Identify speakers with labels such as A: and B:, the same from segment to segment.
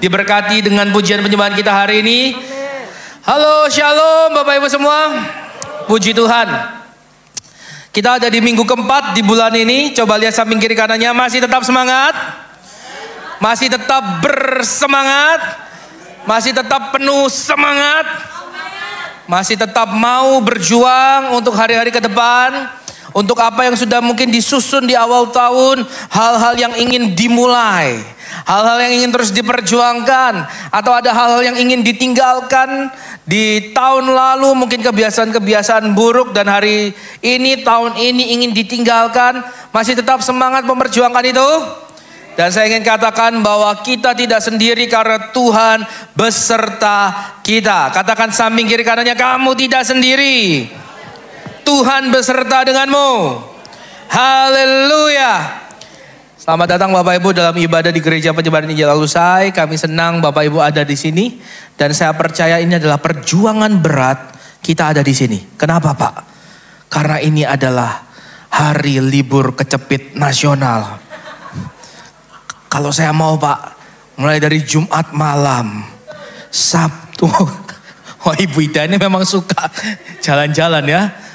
A: diberkati dengan pujian penyembahan kita hari ini. Halo, shalom Bapak Ibu semua. Puji Tuhan. Kita ada di minggu keempat di bulan ini. Coba lihat samping kiri kanannya, masih tetap semangat? Masih tetap bersemangat? Masih tetap penuh semangat? Masih tetap mau berjuang untuk hari-hari ke depan? Untuk apa yang sudah mungkin disusun di awal tahun, hal-hal yang ingin dimulai, hal-hal yang ingin terus diperjuangkan, atau ada hal-hal yang ingin ditinggalkan di tahun lalu, mungkin kebiasaan-kebiasaan buruk dan hari ini, tahun ini ingin ditinggalkan, masih tetap semangat memperjuangkan itu? Dan saya ingin katakan bahwa kita tidak sendiri karena Tuhan beserta kita. Katakan samping kiri kanannya, kamu tidak sendiri. Tuhan beserta denganmu. Haleluya. Selamat datang Bapak Ibu dalam ibadah di Gereja Penyebaran Injil Al-Usai. Kami senang Bapak Ibu ada di sini. Dan saya percaya ini adalah perjuangan berat kita ada di sini. Kenapa Pak? Karena ini adalah hari libur kecepit nasional. Kalau saya mau Pak, mulai dari Jumat malam, Sabtu. Wah Ibu Ida ini memang suka jalan-jalan ya.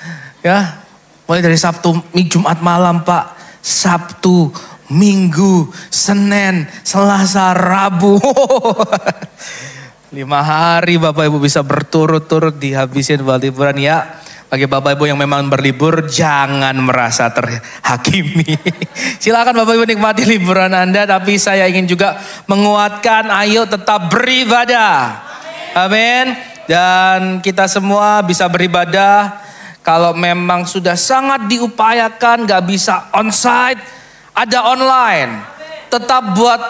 A: Ya, mulai dari Sabtu, Jumat malam Pak, Sabtu, Minggu, Senin, Selasa, Rabu. 5 hari Bapak Ibu bisa berturut-turut dihabisin buat liburan ya. Bagi Bapak Ibu yang memang berlibur, jangan merasa terhakimi. Silakan Bapak Ibu nikmati liburan Anda, tapi saya ingin juga menguatkan, ayo tetap beribadah. Amin. Dan kita semua bisa beribadah. Kalau memang sudah sangat diupayakan, gak bisa onsite, ada online. Tetap buat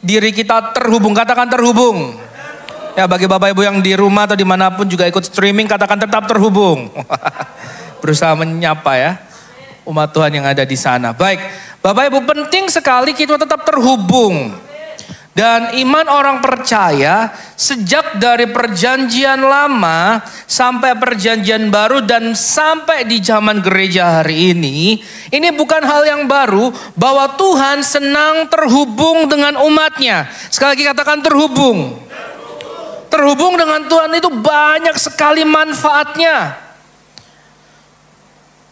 A: diri kita terhubung, katakan terhubung. Ya bagi Bapak Ibu yang di rumah atau dimanapun juga ikut streaming, katakan tetap terhubung. Berusaha menyapa ya umat Tuhan yang ada di sana. Baik, Bapak Ibu penting sekali kita tetap terhubung. Dan iman orang percaya sejak dari perjanjian lama sampai perjanjian baru dan sampai di zaman gereja hari ini bukan hal yang baru bahwa Tuhan senang terhubung dengan umatnya. Sekali lagi katakan terhubung. Terhubung dengan Tuhan itu banyak sekali manfaatnya.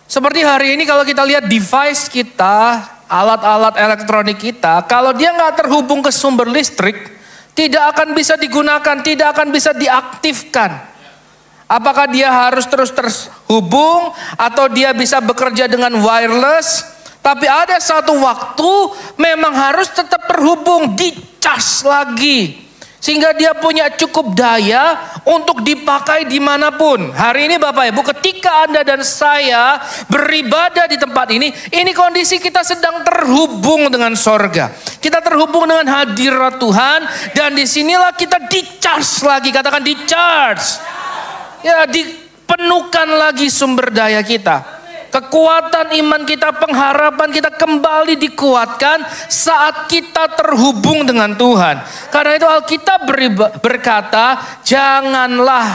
A: Seperti hari ini kalau kita lihat device kita, alat-alat elektronik kita, kalau dia nggak terhubung ke sumber listrik, tidak akan bisa digunakan, tidak akan bisa diaktifkan. Apakah dia harus terus terhubung atau dia bisa bekerja dengan wireless? Tapi ada satu waktu memang harus tetap terhubung, dicas lagi. Sehingga dia punya cukup daya untuk dipakai dimanapun. Hari ini Bapak Ibu, ketika Anda dan saya beribadah di tempat ini kondisi kita sedang terhubung dengan sorga. Kita terhubung dengan hadirat Tuhan. Dan disinilah kita di-charge lagi. Katakan di-charge. Ya, dipenuhkan lagi sumber daya kita. Kekuatan iman kita, pengharapan kita kembali dikuatkan saat kita terhubung dengan Tuhan. Karena itu Alkitab berkata, janganlah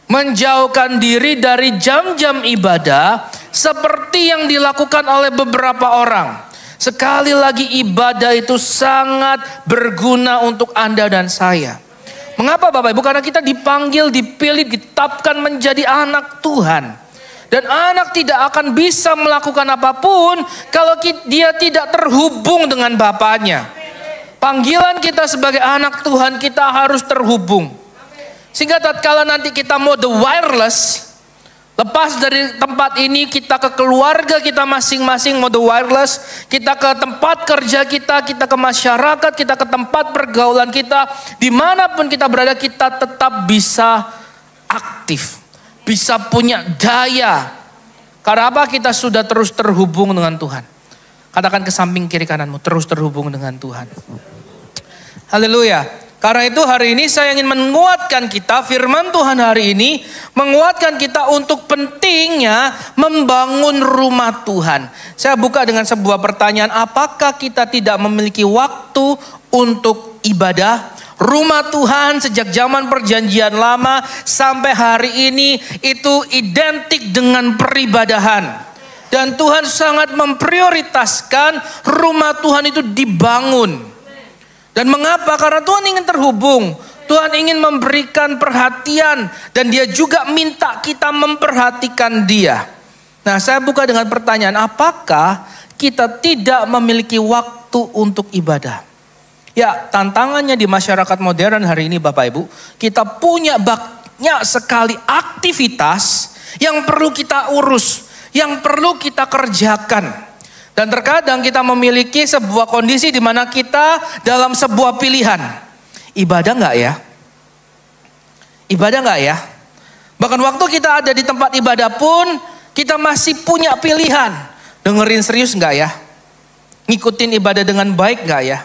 A: menjauhkan diri dari jam-jam ibadah seperti yang dilakukan oleh beberapa orang. Sekali lagi ibadah itu sangat berguna untuk Anda dan saya. Mengapa Bapak Ibu? Karena kita dipanggil, dipilih, ditetapkan menjadi anak Tuhan. Dan anak tidak akan bisa melakukan apapun kalau dia tidak terhubung dengan Bapaknya. Panggilan kita sebagai anak Tuhan, kita harus terhubung. Sehingga tatkala nanti kita mode wireless, lepas dari tempat ini kita ke keluarga kita masing-masing mode wireless, kita ke tempat kerja kita, kita ke masyarakat, kita ke tempat pergaulan kita, dimanapun kita berada kita tetap bisa aktif. Bisa punya daya. Karena apa? Kita sudah terus terhubung dengan Tuhan. Katakan ke samping kiri kananmu, terus terhubung dengan Tuhan. Haleluya. Karena itu hari ini saya ingin menguatkan kita, firman Tuhan hari ini menguatkan kita untuk pentingnya membangun rumah Tuhan. Saya buka dengan sebuah pertanyaan, apakah kita tidak memiliki waktu untuk ibadah? Rumah Tuhan sejak zaman perjanjian lama sampai hari ini itu identik dengan peribadahan. Dan Tuhan sangat memprioritaskan rumah Tuhan itu dibangun. Dan mengapa? Karena Tuhan ingin terhubung. Tuhan ingin memberikan perhatian. Dan dia juga minta kita memperhatikan dia. Nah, saya buka dengan pertanyaan, apakah kita tidak memiliki waktu untuk ibadah? Ya, tantangannya di masyarakat modern hari ini Bapak Ibu, kita punya banyak sekali aktivitas yang perlu kita urus, yang perlu kita kerjakan. Dan terkadang kita memiliki sebuah kondisi di mana kita dalam sebuah pilihan. Ibadah enggak ya? Ibadah enggak ya? Bahkan waktu kita ada di tempat ibadah pun kita masih punya pilihan. Dengerin serius enggak ya? Ngikutin ibadah dengan baik enggak ya?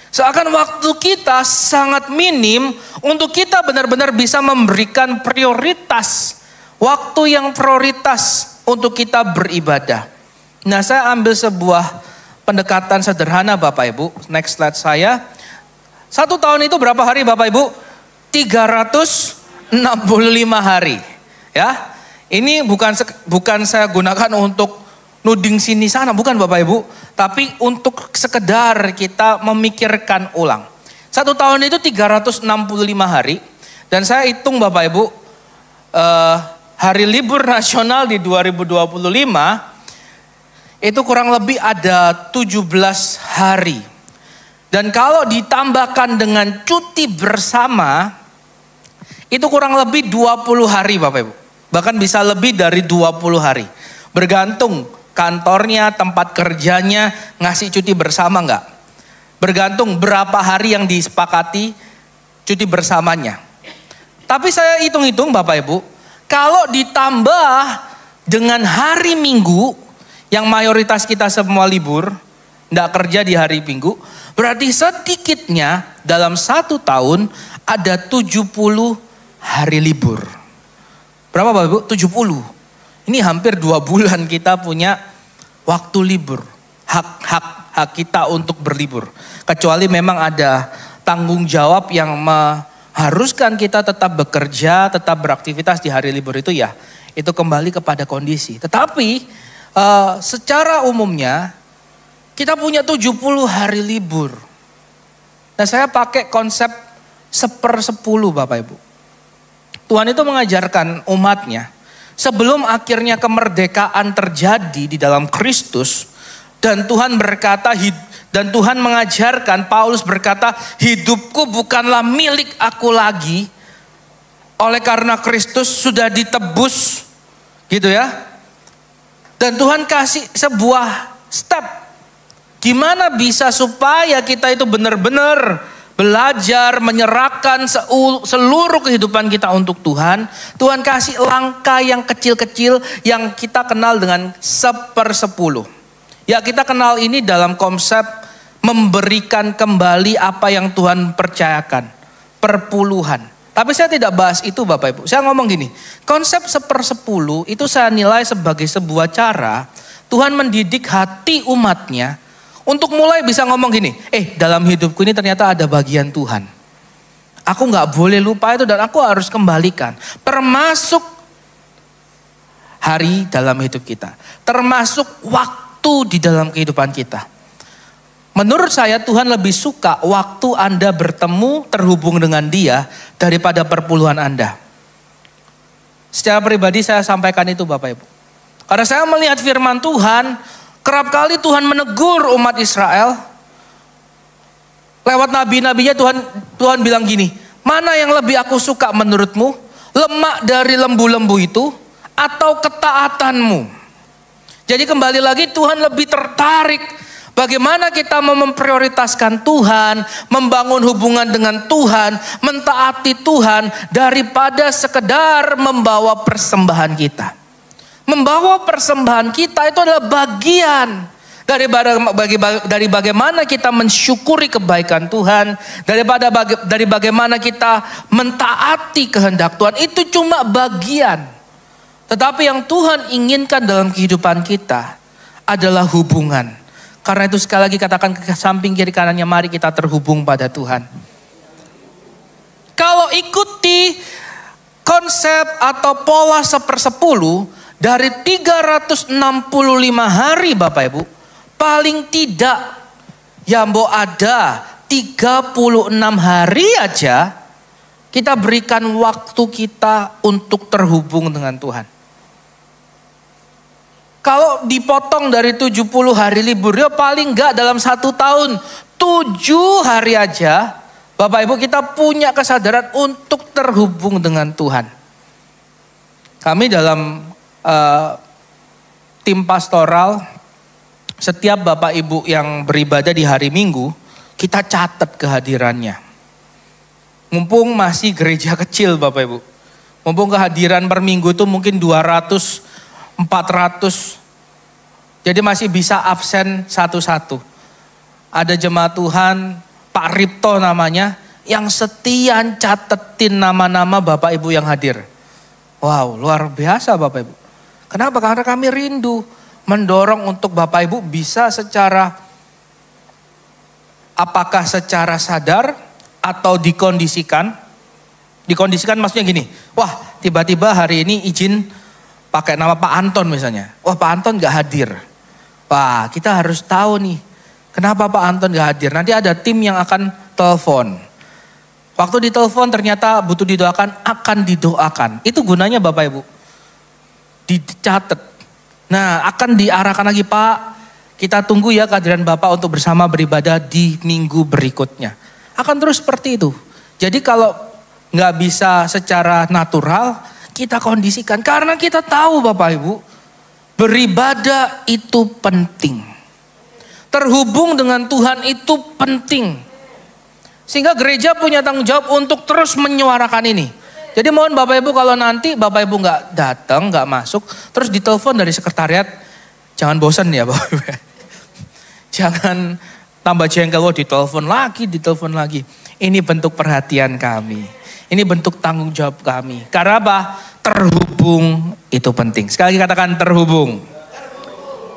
A: Seakan waktu kita sangat minim untuk kita benar-benar bisa memberikan prioritas. Waktu yang prioritas untuk kita beribadah. Nah, saya ambil sebuah pendekatan sederhana Bapak Ibu. Next slide saya. 1 tahun itu berapa hari Bapak Ibu? 365 hari. Ya, ini bukan saya gunakan untuk nuding sini sana, bukan Bapak Ibu. Tapi untuk sekedar kita memikirkan ulang. 1 tahun itu 365 hari. Dan saya hitung Bapak Ibu, hari libur nasional di 2025 itu kurang lebih ada 17 hari. Dan kalau ditambahkan dengan cuti bersama, itu kurang lebih 20 hari Bapak Ibu. Bahkan bisa lebih dari 20 hari. Bergantung kantornya, tempat kerjanya ngasih cuti bersama enggak. Bergantung berapa hari yang disepakati cuti bersamanya. Tapi saya hitung-hitung Bapak Ibu, kalau ditambah dengan hari Minggu, yang mayoritas kita semua libur, enggak kerja di hari Minggu, berarti sedikitnya dalam 1 tahun ada 70 hari libur. Berapa Bapak Ibu? 70. Ini hampir 2 bulan kita punya waktu libur. Hak kita untuk berlibur. Kecuali memang ada tanggung jawab yang mengharuskan kita tetap bekerja, tetap beraktivitas di hari libur itu ya. Itu kembali kepada kondisi. Tetapi secara umumnya kita punya 70 hari libur. Nah, saya pakai konsep 1/10 Bapak Ibu. Tuhan itu mengajarkan umatnya sebelum akhirnya kemerdekaan terjadi di dalam Kristus, dan Tuhan berkata, dan Tuhan mengajarkan, Paulus berkata, hidupku bukanlah milik aku lagi, oleh karena Kristus sudah ditebus, gitu ya. Dan Tuhan kasih sebuah step. Gimana bisa supaya kita itu benar-benar belajar menyerahkan seluruh kehidupan kita untuk Tuhan. Tuhan kasih langkah yang kecil-kecil yang kita kenal dengan 1/10. Ya, kita kenal ini dalam konsep memberikan kembali apa yang Tuhan percayakan. Perpuluhan. Tapi saya tidak bahas itu Bapak Ibu. Saya ngomong gini, konsep 1/10 itu saya nilai sebagai sebuah cara Tuhan mendidik hati umatnya untuk mulai bisa ngomong gini, dalam hidupku ini ternyata ada bagian Tuhan. Aku gak boleh lupa itu dan aku harus kembalikan. Termasuk hari dalam hidup kita. Termasuk waktu di dalam kehidupan kita. Menurut saya Tuhan lebih suka waktu Anda bertemu terhubung dengan Dia daripada perpuluhan Anda. Secara pribadi saya sampaikan itu Bapak Ibu. Karena saya melihat firman Tuhan, kerap kali Tuhan menegur umat Israel. Lewat nabi-nabinya Tuhan bilang gini, mana yang lebih aku suka menurutmu? Lemak dari lembu-lembu itu atau ketaatanmu? Jadi kembali lagi Tuhan lebih tertarik bagaimana kita mau memprioritaskan Tuhan, membangun hubungan dengan Tuhan, mentaati Tuhan daripada sekedar membawa persembahan kita. Membawa persembahan kita itu adalah bagian dari bagaimana kita mensyukuri kebaikan Tuhan, dari bagaimana kita mentaati kehendak Tuhan. Itu cuma bagian. Tetapi yang Tuhan inginkan dalam kehidupan kita adalah hubungan. Karena itu sekali lagi katakan ke samping kiri kanannya, mari kita terhubung pada Tuhan. Kalau ikuti konsep atau pola 1/10 dari 365 hari Bapak Ibu, paling tidak ya mbok ada 36 hari aja kita berikan waktu kita untuk terhubung dengan Tuhan. Kalau dipotong dari 70 hari libur, ya paling enggak dalam 1 tahun 7 hari aja Bapak Ibu kita punya kesadaran untuk terhubung dengan Tuhan. Kami dalam tim pastoral, setiap Bapak Ibu yang beribadah di hari Minggu, kita catat kehadirannya. Mumpung masih gereja kecil Bapak Ibu. Mumpung kehadiran per minggu itu mungkin 200, 400. Jadi masih bisa absen satu-satu. Ada jemaat Tuhan, Pak Ripto namanya, yang setia catetin nama-nama Bapak Ibu yang hadir. Wow, luar biasa Bapak Ibu. Kenapa? Karena kami rindu mendorong untuk Bapak Ibu bisa secara, apakah secara sadar atau dikondisikan. Dikondisikan maksudnya gini, wah tiba-tiba hari ini izin pakai nama Pak Anton misalnya. Wah Pak Anton gak hadir. Wah kita harus tahu nih, kenapa Pak Anton gak hadir. Nanti ada tim yang akan telepon. Waktu ditelepon ternyata butuh didoakan, akan didoakan. Itu gunanya Bapak Ibu. Dicatat. Nah akan diarahkan lagi, Pak, kita tunggu ya kehadiran Bapak untuk bersama beribadah di minggu berikutnya. Akan terus seperti itu. Jadi kalau nggak bisa secara natural, kita kondisikan. Karena kita tahu Bapak Ibu, beribadah itu penting. Terhubung dengan Tuhan itu penting. Sehingga gereja punya tanggung jawab untuk terus menyuarakan ini. Jadi mohon Bapak Ibu kalau nanti Bapak Ibu nggak datang, nggak masuk, terus ditelepon dari sekretariat, jangan bosan ya Bapak Ibu. Jangan tambah jengkel, ditelepon lagi. Ini bentuk perhatian kami. Ini bentuk tanggung jawab kami. Karena apa? Terhubung itu penting. Sekali lagi katakan terhubung.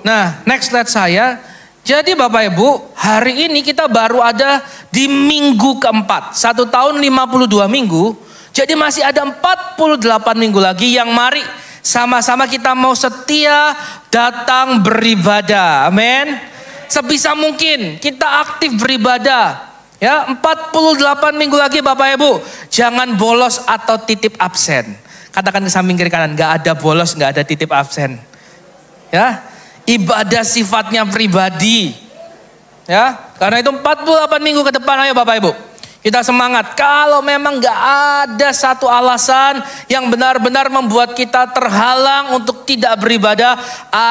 A: Nah, next slide saya. Jadi Bapak Ibu, hari ini kita baru ada di minggu keempat. 1 tahun 52 minggu. Jadi masih ada 48 minggu lagi yang mari sama-sama kita mau setia datang beribadah. Amin. Sebisa mungkin kita aktif beribadah. Ya, 48 minggu lagi Bapak Ibu. Jangan bolos atau titip absen. Katakan ke samping kiri kanan, gak ada bolos, gak ada titip absen. Ya, ibadah sifatnya pribadi. Ya, karena itu 48 minggu ke depan, ayo Bapak Ibu. Kita semangat. Kalau memang gak ada satu alasan yang benar-benar membuat kita terhalang untuk tidak beribadah,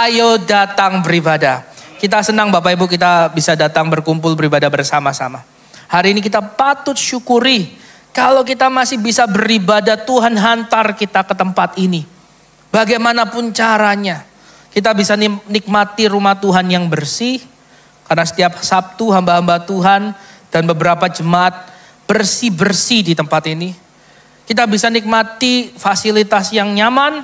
A: ayo datang beribadah. Kita senang Bapak Ibu kita bisa datang berkumpul beribadah bersama-sama. Hari ini kita patut syukuri kalau kita masih bisa beribadah, Tuhan hantar kita ke tempat ini. Bagaimanapun caranya, kita bisa nikmati rumah Tuhan yang bersih. Karena setiap Sabtu hamba-hamba Tuhan dan beberapa jemaat bersih-bersih di tempat ini. Kita bisa nikmati fasilitas yang nyaman.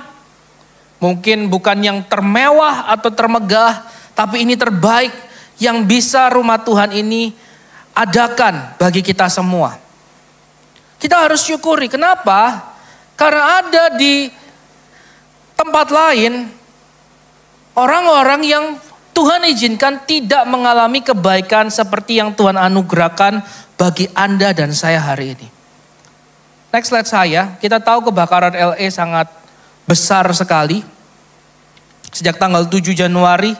A: Mungkin bukan yang termewah atau termegah, tapi ini terbaik yang bisa rumah Tuhan ini adakan bagi kita semua. Kita harus syukuri. Kenapa? Karena ada di tempat lain orang-orang yang Tuhan izinkan tidak mengalami kebaikan seperti yang Tuhan anugerahkan bagi Anda dan saya hari ini. Next slide saya. Kita tahu kebakaran LA sangat besar sekali. Sejak tanggal 7 Januari.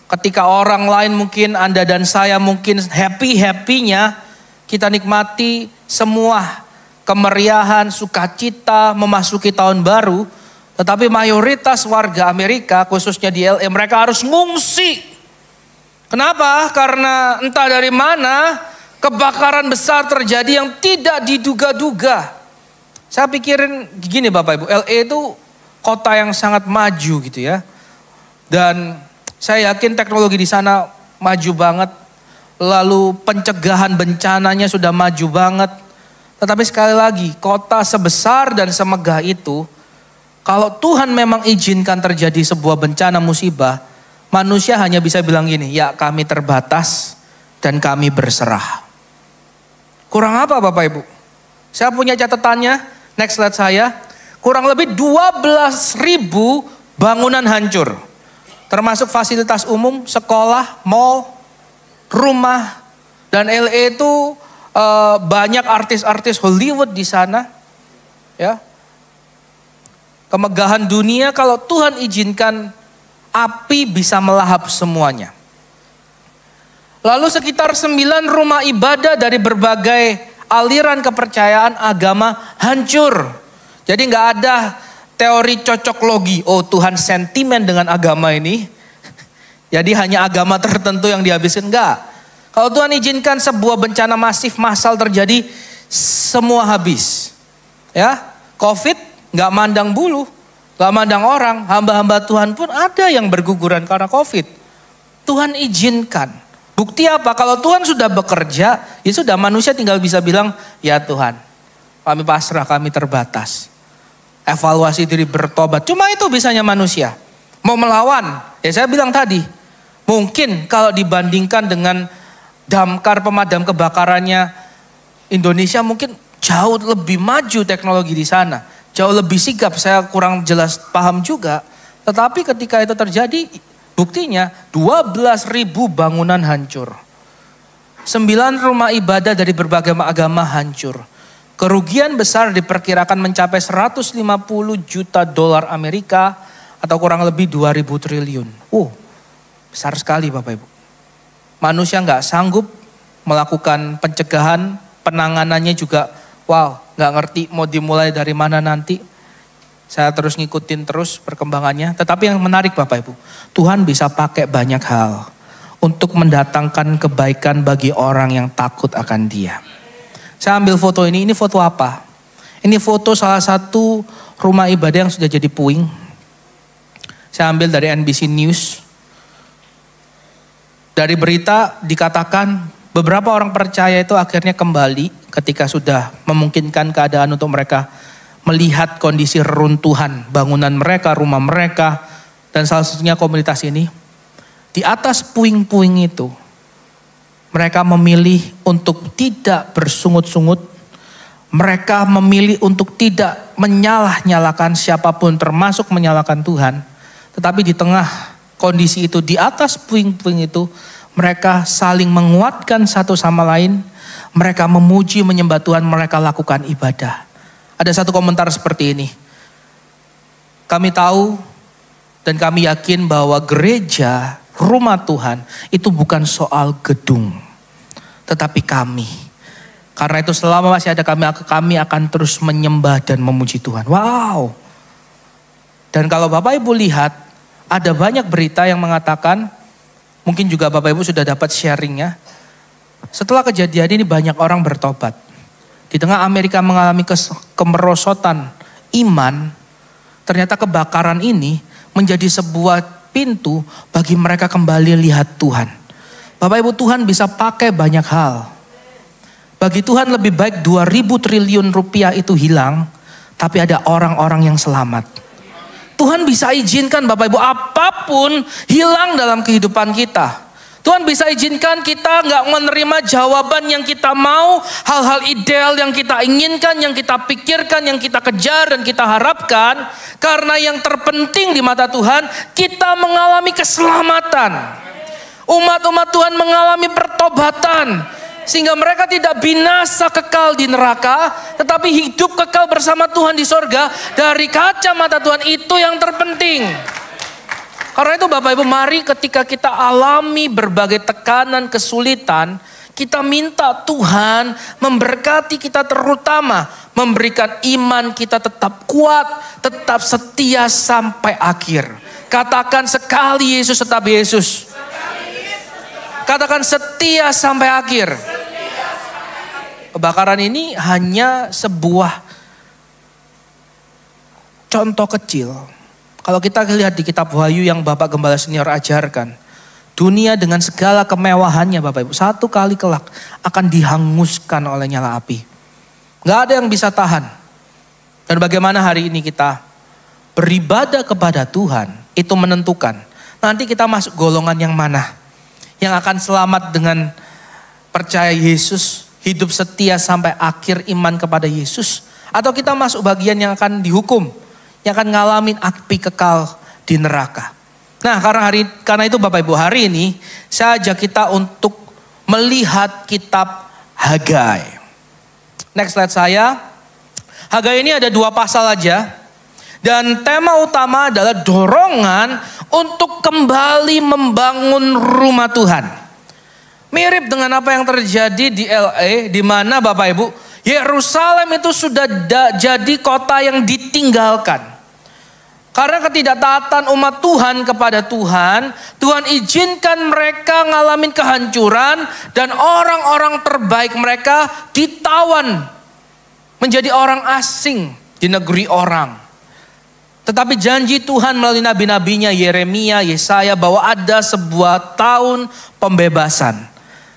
A: Ketika orang lain mungkin Anda dan saya mungkin happy-happynya. Kita nikmati semua kemeriahan, sukacita memasuki tahun baru. Tetapi mayoritas warga Amerika khususnya di LA mereka harus ngungsi. Kenapa? Karena entah dari mana kebakaran besar terjadi yang tidak diduga-duga. Saya pikirin gini Bapak Ibu, LA itu kota yang sangat maju gitu ya. Dan saya yakin teknologi di sana maju banget. Lalu pencegahan bencananya sudah maju banget. Tetapi sekali lagi kota sebesar dan semegah itu, kalau Tuhan memang izinkan terjadi sebuah bencana musibah, manusia hanya bisa bilang gini, ya kami terbatas dan kami berserah. Kurang apa Bapak Ibu? Saya punya catatannya, next slide saya. Kurang lebih 12.000 bangunan hancur. Termasuk fasilitas umum, sekolah, mall, rumah. Dan LA itu banyak artis-artis Hollywood di sana. Ya. Kemegahan dunia, kalau Tuhan izinkan, api bisa melahap semuanya. Lalu sekitar 9 rumah ibadah dari berbagai aliran kepercayaan agama hancur. Jadi nggak ada teori cocok logi. Oh, Tuhan sentimen dengan agama ini. Jadi hanya agama tertentu yang dihabiskan. Enggak. Kalau Tuhan izinkan sebuah bencana masif massal terjadi, semua habis. Ya, COVID nggak mandang bulu, nggak mandang orang. Hamba-hamba Tuhan pun ada yang berguguran karena COVID. Tuhan izinkan. Bukti apa? Kalau Tuhan sudah bekerja, ya sudah, manusia tinggal bisa bilang, ya Tuhan, kami pasrah, kami terbatas. Evaluasi diri, bertobat. Cuma itu bisanya manusia. Mau melawan, ya saya bilang tadi, mungkin kalau dibandingkan dengan damkar pemadam kebakarannya Indonesia, mungkin jauh lebih maju teknologi di sana. Jauh lebih sigap, saya kurang jelas paham juga. Tetapi ketika itu terjadi, buktinya 12.000 bangunan hancur. 9 rumah ibadah dari berbagai agama hancur. Kerugian besar diperkirakan mencapai 150 juta dolar Amerika atau kurang lebih 2.000 triliun. Besar sekali Bapak Ibu. Manusia nggak sanggup melakukan pencegahan, penanganannya juga nggak ngerti mau dimulai dari mana nanti. Saya terus ngikutin terus perkembangannya. Tetapi yang menarik Bapak Ibu, Tuhan bisa pakai banyak hal untuk mendatangkan kebaikan bagi orang yang takut akan Dia. Saya ambil foto ini foto apa? Ini foto salah satu rumah ibadah yang sudah jadi puing. Saya ambil dari NBC News. Dari berita dikatakan beberapa orang percaya itu akhirnya kembali ketika sudah memungkinkan keadaan untuk mereka melihat kondisi reruntuhan bangunan mereka, rumah mereka, dan salah satunya komunitas ini. Di atas puing-puing itu, mereka memilih untuk tidak bersungut-sungut. Mereka memilih untuk tidak menyalah-nyalakan siapapun, termasuk menyalahkan Tuhan. Tetapi di tengah kondisi itu, di atas puing-puing itu, mereka saling menguatkan satu sama lain. Mereka memuji, menyembah Tuhan, mereka lakukan ibadah. Ada satu komentar seperti ini. Kami tahu dan kami yakin bahwa gereja, rumah Tuhan itu bukan soal gedung, tetapi kami. Karena itu selama masih ada kami akan terus menyembah dan memuji Tuhan. Wow. Dan kalau Bapak Ibu lihat, ada banyak berita yang mengatakan, mungkin juga Bapak Ibu sudah dapat sharingnya. Setelah kejadian ini banyak orang bertobat. Di tengah Amerika mengalami kemerosotan iman, ternyata kebakaran ini menjadi sebuah pintu bagi mereka kembali lihat Tuhan. Bapak Ibu, Tuhan bisa pakai banyak hal. Bagi Tuhan lebih baik 2.000 triliun rupiah itu hilang, tapi ada orang-orang yang selamat. Tuhan bisa izinkan Bapak Ibu apapun hilang dalam kehidupan kita. Tuhan bisa izinkan kita nggak menerima jawaban yang kita mau, hal-hal ideal yang kita inginkan, yang kita pikirkan, yang kita kejar dan kita harapkan. Karena yang terpenting di mata Tuhan, kita mengalami keselamatan. Umat-umat Tuhan mengalami pertobatan. Sehingga mereka tidak binasa kekal di neraka, tetapi hidup kekal bersama Tuhan di sorga. Dari kacamata Tuhan itu yang terpenting. Karena itu Bapak Ibu, mari ketika kita alami berbagai tekanan, kesulitan, kita minta Tuhan memberkati kita, terutama memberikan iman kita tetap kuat, tetap setia sampai akhir. Katakan sekali Yesus tetap Yesus. Katakan setia sampai akhir. Kebakaran ini hanya sebuah contoh kecil. Kalau kita lihat di kitab Wahyu yang Bapak Gembala Senior ajarkan, dunia dengan segala kemewahannya Bapak Ibu, satu kali kelak akan dihanguskan oleh nyala api. Gak ada yang bisa tahan. Dan bagaimana hari ini kita beribadah kepada Tuhan, itu menentukan nanti kita masuk golongan yang mana. Yang akan selamat dengan percaya Yesus, hidup setia sampai akhir iman kepada Yesus. Atau kita masuk bagian yang akan dihukum, yang akan ngalamin api kekal di neraka. Nah karena itu Bapak Ibu, hari ini saya ajak kita untuk melihat kitab Hagai. Next slide saya. Hagai ini ada 2 pasal aja. Dan tema utama adalah dorongan untuk kembali membangun rumah Tuhan. Mirip dengan apa yang terjadi di LA, di mana Bapak Ibu, Yerusalem itu sudah jadi kota yang ditinggalkan. Karena ketidaktaatan umat Tuhan kepada Tuhan, Tuhan izinkan mereka ngalamin kehancuran dan orang-orang terbaik mereka ditawan menjadi orang asing di negeri orang. Tetapi janji Tuhan melalui nabi-nabinya Yeremia, Yesaya bahwa ada sebuah tahun pembebasan.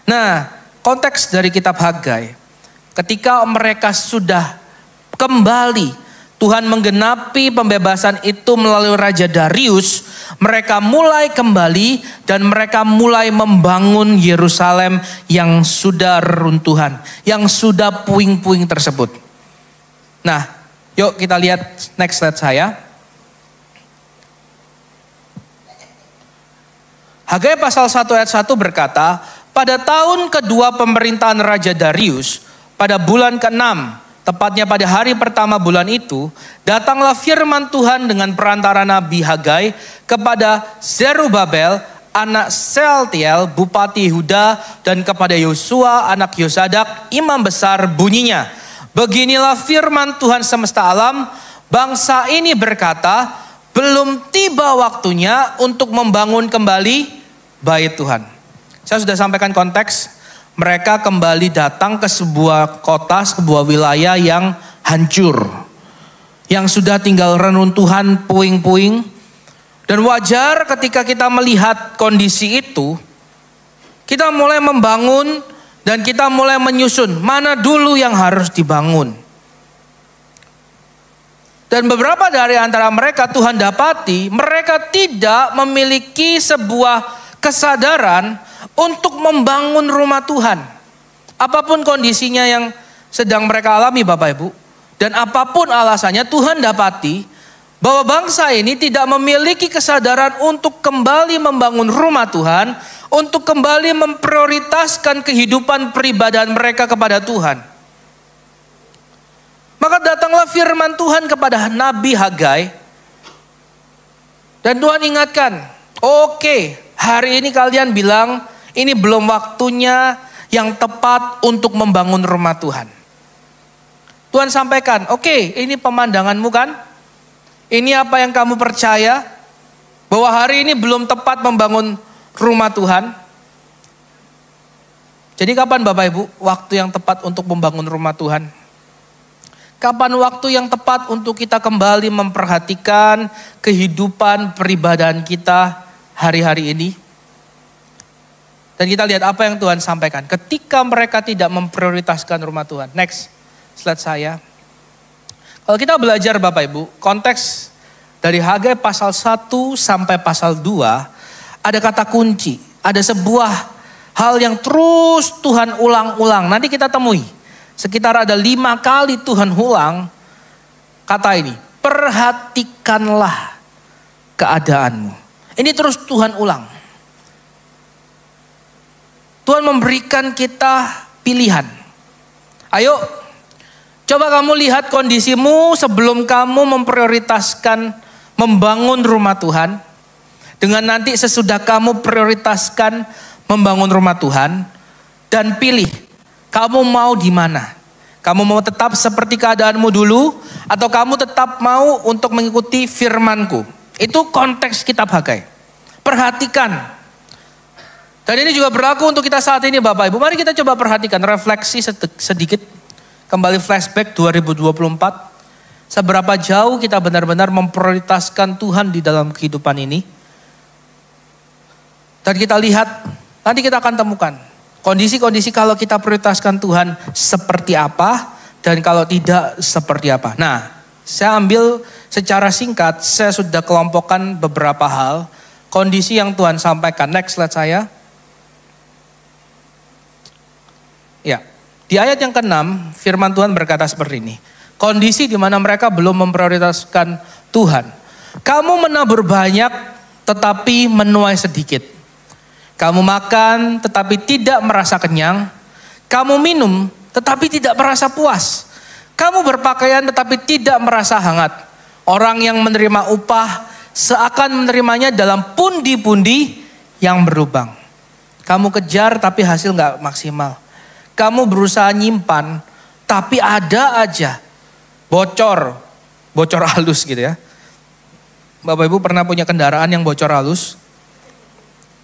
A: Nah, konteks dari kitab Hagai, ketika mereka sudah kembali, Tuhan menggenapi pembebasan itu melalui Raja Darius. Mereka mulai kembali dan mereka mulai membangun Yerusalem yang sudah reruntuhan, yang sudah puing-puing tersebut. Nah, yuk kita lihat next slide saya. Hagai pasal 1 ayat 1 berkata, pada tahun kedua pemerintahan Raja Darius, pada bulan ke-6, tepatnya pada hari pertama bulan itu, datanglah firman Tuhan dengan perantara Nabi Hagai kepada Zerubabel, anak Sealtiel, bupati Yehuda, dan kepada Yosua, anak Yosadak, imam besar, bunyinya. Beginilah firman Tuhan semesta alam, bangsa ini berkata, belum tiba waktunya untuk membangun kembali bait Tuhan. Saya sudah sampaikan konteks. Mereka kembali datang ke sebuah kota, sebuah wilayah yang hancur. Yang sudah tinggal reruntuhan, puing-puing. Dan wajar ketika kita melihat kondisi itu, kita mulai membangun dan kita mulai menyusun mana dulu yang harus dibangun. Dan beberapa dari antara mereka Tuhan dapati, mereka tidak memiliki sebuah kesadaran untuk membangun rumah Tuhan. Apapun kondisinya yang sedang mereka alami Bapak Ibu. Dan apapun alasannya, Tuhan dapati bahwa bangsa ini tidak memiliki kesadaran untuk kembali membangun rumah Tuhan. Untuk kembali memprioritaskan kehidupan peribadahan mereka kepada Tuhan. Maka datanglah firman Tuhan kepada Nabi Hagai. Dan Tuhan ingatkan, oke, hari ini kalian bilang, ini belum waktunya yang tepat untuk membangun rumah Tuhan. Tuhan sampaikan, oke, ini pemandanganmu kan? Ini apa yang kamu percaya? Bahwa hari ini belum tepat membangun rumah Tuhan. Jadi kapan Bapak Ibu waktu yang tepat untuk membangun rumah Tuhan? Kapan waktu yang tepat untuk kita kembali memperhatikan kehidupan peribadahan kita hari-hari ini? Dan kita lihat apa yang Tuhan sampaikan. Ketika mereka tidak memprioritaskan rumah Tuhan. Next slide saya. Kalau kita belajar Bapak Ibu, konteks dari Hagai pasal 1 sampai pasal 2, ada kata kunci. Ada sebuah hal yang terus Tuhan ulang-ulang. Nanti kita temui. Sekitar ada 5 kali Tuhan ulang kata ini. Perhatikanlah keadaanmu. Ini terus Tuhan ulang. Tuhan memberikan kita pilihan. Ayo, coba kamu lihat kondisimu sebelum kamu memprioritaskan membangun rumah Tuhan. Dengan nanti sesudah kamu prioritaskan membangun rumah Tuhan. Dan pilih, kamu mau di mana? Kamu mau tetap seperti keadaanmu dulu? Atau kamu tetap mau untuk mengikuti firmanku? Itu konteks kitab Hagai. Perhatikan. Dan ini juga berlaku untuk kita saat ini Bapak Ibu. Mari kita coba perhatikan, refleksi sedikit. Kembali flashback 2024. Seberapa jauh kita benar-benar memprioritaskan Tuhan di dalam kehidupan ini. Dan kita lihat, nanti kita akan temukan. Kondisi-kondisi kalau kita prioritaskan Tuhan seperti apa. Dan kalau tidak seperti apa. Nah, saya ambil secara singkat, saya sudah kelompokkan beberapa hal. Kondisi yang Tuhan sampaikan. Next slide saya. Ya, di ayat yang ke-6 firman Tuhan berkata seperti ini. Kondisi di mana mereka belum memprioritaskan Tuhan. Kamu menabur banyak tetapi menuai sedikit. Kamu makan tetapi tidak merasa kenyang. Kamu minum tetapi tidak merasa puas. Kamu berpakaian tetapi tidak merasa hangat. Orang yang menerima upah seakan menerimanya dalam pundi-pundi yang berlubang. Kamu kejar tapi hasil gak maksimal. Kamu berusaha nyimpan tapi ada aja bocor halus gitu ya. Bapak Ibu pernah punya kendaraan yang bocor halus?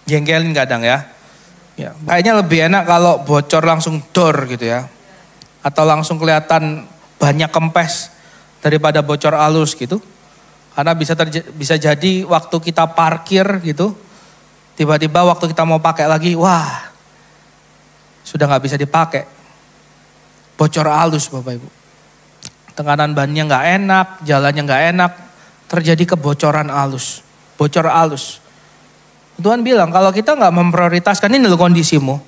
A: Jengkelin kadang ya. Ya, kayaknya lebih enak kalau bocor langsung dor gitu ya. Atau langsung kelihatan banyak kempes daripada bocor halus gitu. Karena bisa jadi waktu kita parkir gitu, tiba-tiba waktu kita mau pakai lagi, wah sudah gak bisa dipakai. Bocor halus Bapak Ibu. Tekanan bannya gak enak, jalannya gak enak, terjadi kebocoran halus. Bocor halus. Tuhan bilang kalau kita gak memprioritaskan, ini loh kondisimu.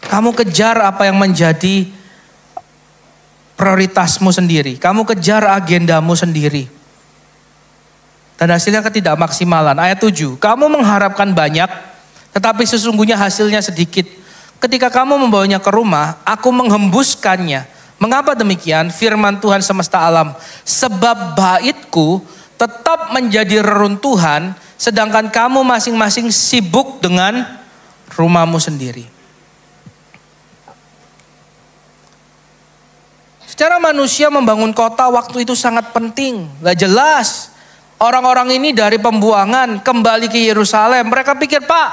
A: Kamu kejar apa yang menjadi prioritasmu sendiri. Kamu kejar agendamu sendiri. Dan hasilnya ketidakmaksimalan. Ayat 7. Kamu mengharapkan banyak, tetapi sesungguhnya hasilnya sedikit. Ketika kamu membawanya ke rumah, aku menghembuskannya. Mengapa demikian? Firman Tuhan semesta alam. Sebab baitku tetap menjadi reruntuhan, sedangkan kamu masing-masing sibuk dengan rumahmu sendiri. Secara manusia membangun kota waktu itu sangat penting. Gak jelas. Orang-orang ini dari pembuangan kembali ke Yerusalem. Mereka pikir, Pak,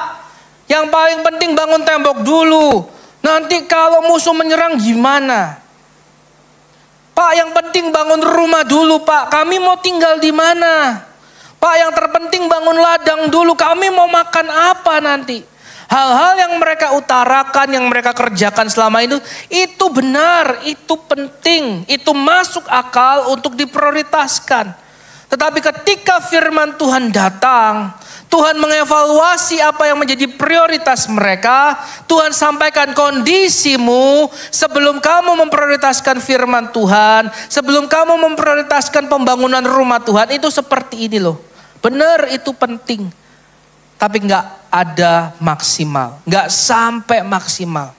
A: yang paling penting bangun tembok dulu. Nanti kalau musuh menyerang gimana? Pak, yang penting bangun rumah dulu, Pak. Kami mau tinggal di mana? Pak, yang terpenting bangun ladang dulu. Kami mau makan apa nanti? Hal-hal yang mereka utarakan, yang mereka kerjakan selama itu benar, itu penting, itu masuk akal untuk diprioritaskan. Tetapi ketika firman Tuhan datang, Tuhan mengevaluasi apa yang menjadi prioritas mereka. Tuhan sampaikan kondisimu sebelum kamu memprioritaskan firman Tuhan, sebelum kamu memprioritaskan pembangunan rumah Tuhan, itu seperti ini loh. Benar, itu penting. Tapi gak ada maksimal, gak sampai maksimal.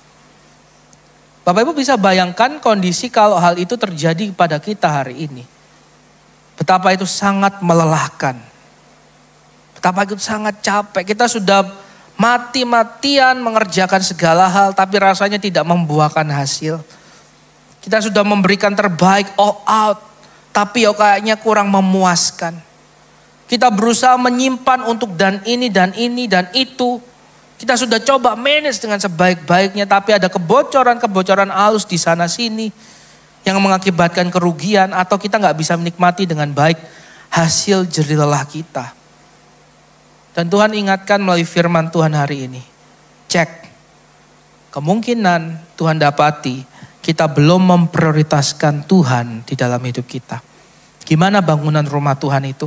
A: Bapak Ibu bisa bayangkan kondisi kalau hal itu terjadi kepada kita hari ini. Betapa itu sangat melelahkan. Betapa itu sangat capek. Kita sudah mati-matian mengerjakan segala hal, tapi rasanya tidak membuahkan hasil. Kita sudah memberikan terbaik all out, tapi kayaknya kurang memuaskan. Kita berusaha menyimpan untuk dan ini dan itu. Kita sudah coba manage dengan sebaik-baiknya, tapi ada kebocoran halus di sana sini yang mengakibatkan kerugian, atau kita gak bisa menikmati dengan baik hasil jerih lelah kita. Dan Tuhan ingatkan melalui firman Tuhan hari ini. Cek, kemungkinan Tuhan dapati kita belum memprioritaskan Tuhan di dalam hidup kita. Gimana bangunan rumah Tuhan itu?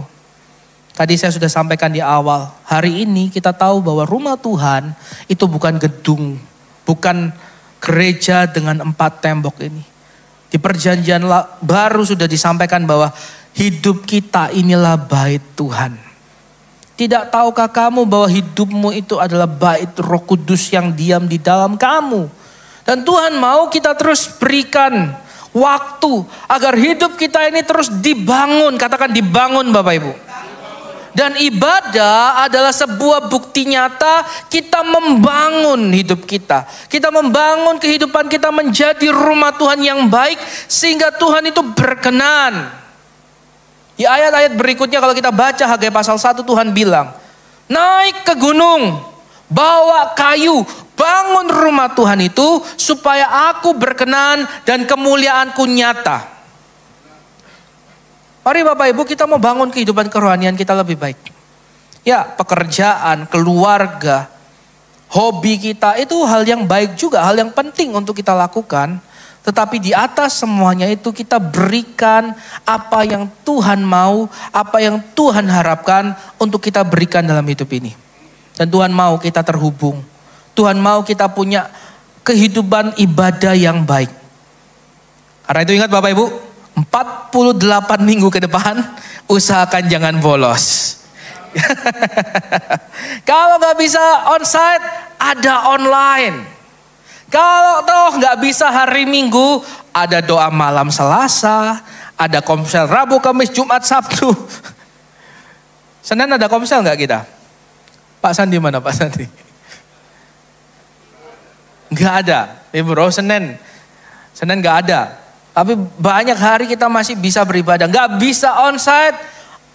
A: Tadi saya sudah sampaikan di awal, hari ini kita tahu bahwa rumah Tuhan itu bukan gedung, bukan gereja dengan 4 tembok ini. Di perjanjian baru sudah disampaikan bahwa hidup kita inilah bait Tuhan. Tidak tahukah kamu bahwa hidupmu itu adalah bait Roh Kudus yang diam di dalam kamu. Dan Tuhan mau kita terus berikan waktu agar hidup kita ini terus dibangun. Katakan dibangun Bapak Ibu. Dan ibadah adalah sebuah bukti nyata kita membangun hidup kita. Kita membangun kehidupan kita menjadi rumah Tuhan yang baik sehingga Tuhan itu berkenan. Di ayat-ayat berikutnya kalau kita baca Hagai pasal 1, Tuhan bilang, naik ke gunung, bawa kayu, bangun rumah Tuhan itu supaya aku berkenan dan kemuliaanku nyata. Mari Bapak Ibu kita mau bangun kehidupan kerohanian kita lebih baik. Ya, pekerjaan, keluarga, hobi kita itu hal yang baik juga, hal yang penting untuk kita lakukan. Tetapi di atas semuanya itu kita berikan apa yang Tuhan mau, apa yang Tuhan harapkan untuk kita berikan dalam hidup ini. Dan Tuhan mau kita terhubung. Tuhan mau kita punya kehidupan ibadah yang baik. Karena itu ingat Bapak Ibu, 48 minggu ke depan usahakan jangan bolos. Kalau gak bisa onsite, ada online. Kalau toh nggak bisa hari Minggu, ada doa malam Selasa, ada komsel Rabu, Kamis, Jumat, Sabtu. Senin ada komsel nggak kita? Pak Sandi mana Pak Sandi? Nggak ada. Bro, Senin nggak ada. Tapi banyak hari kita masih bisa beribadah. Nggak bisa onsite,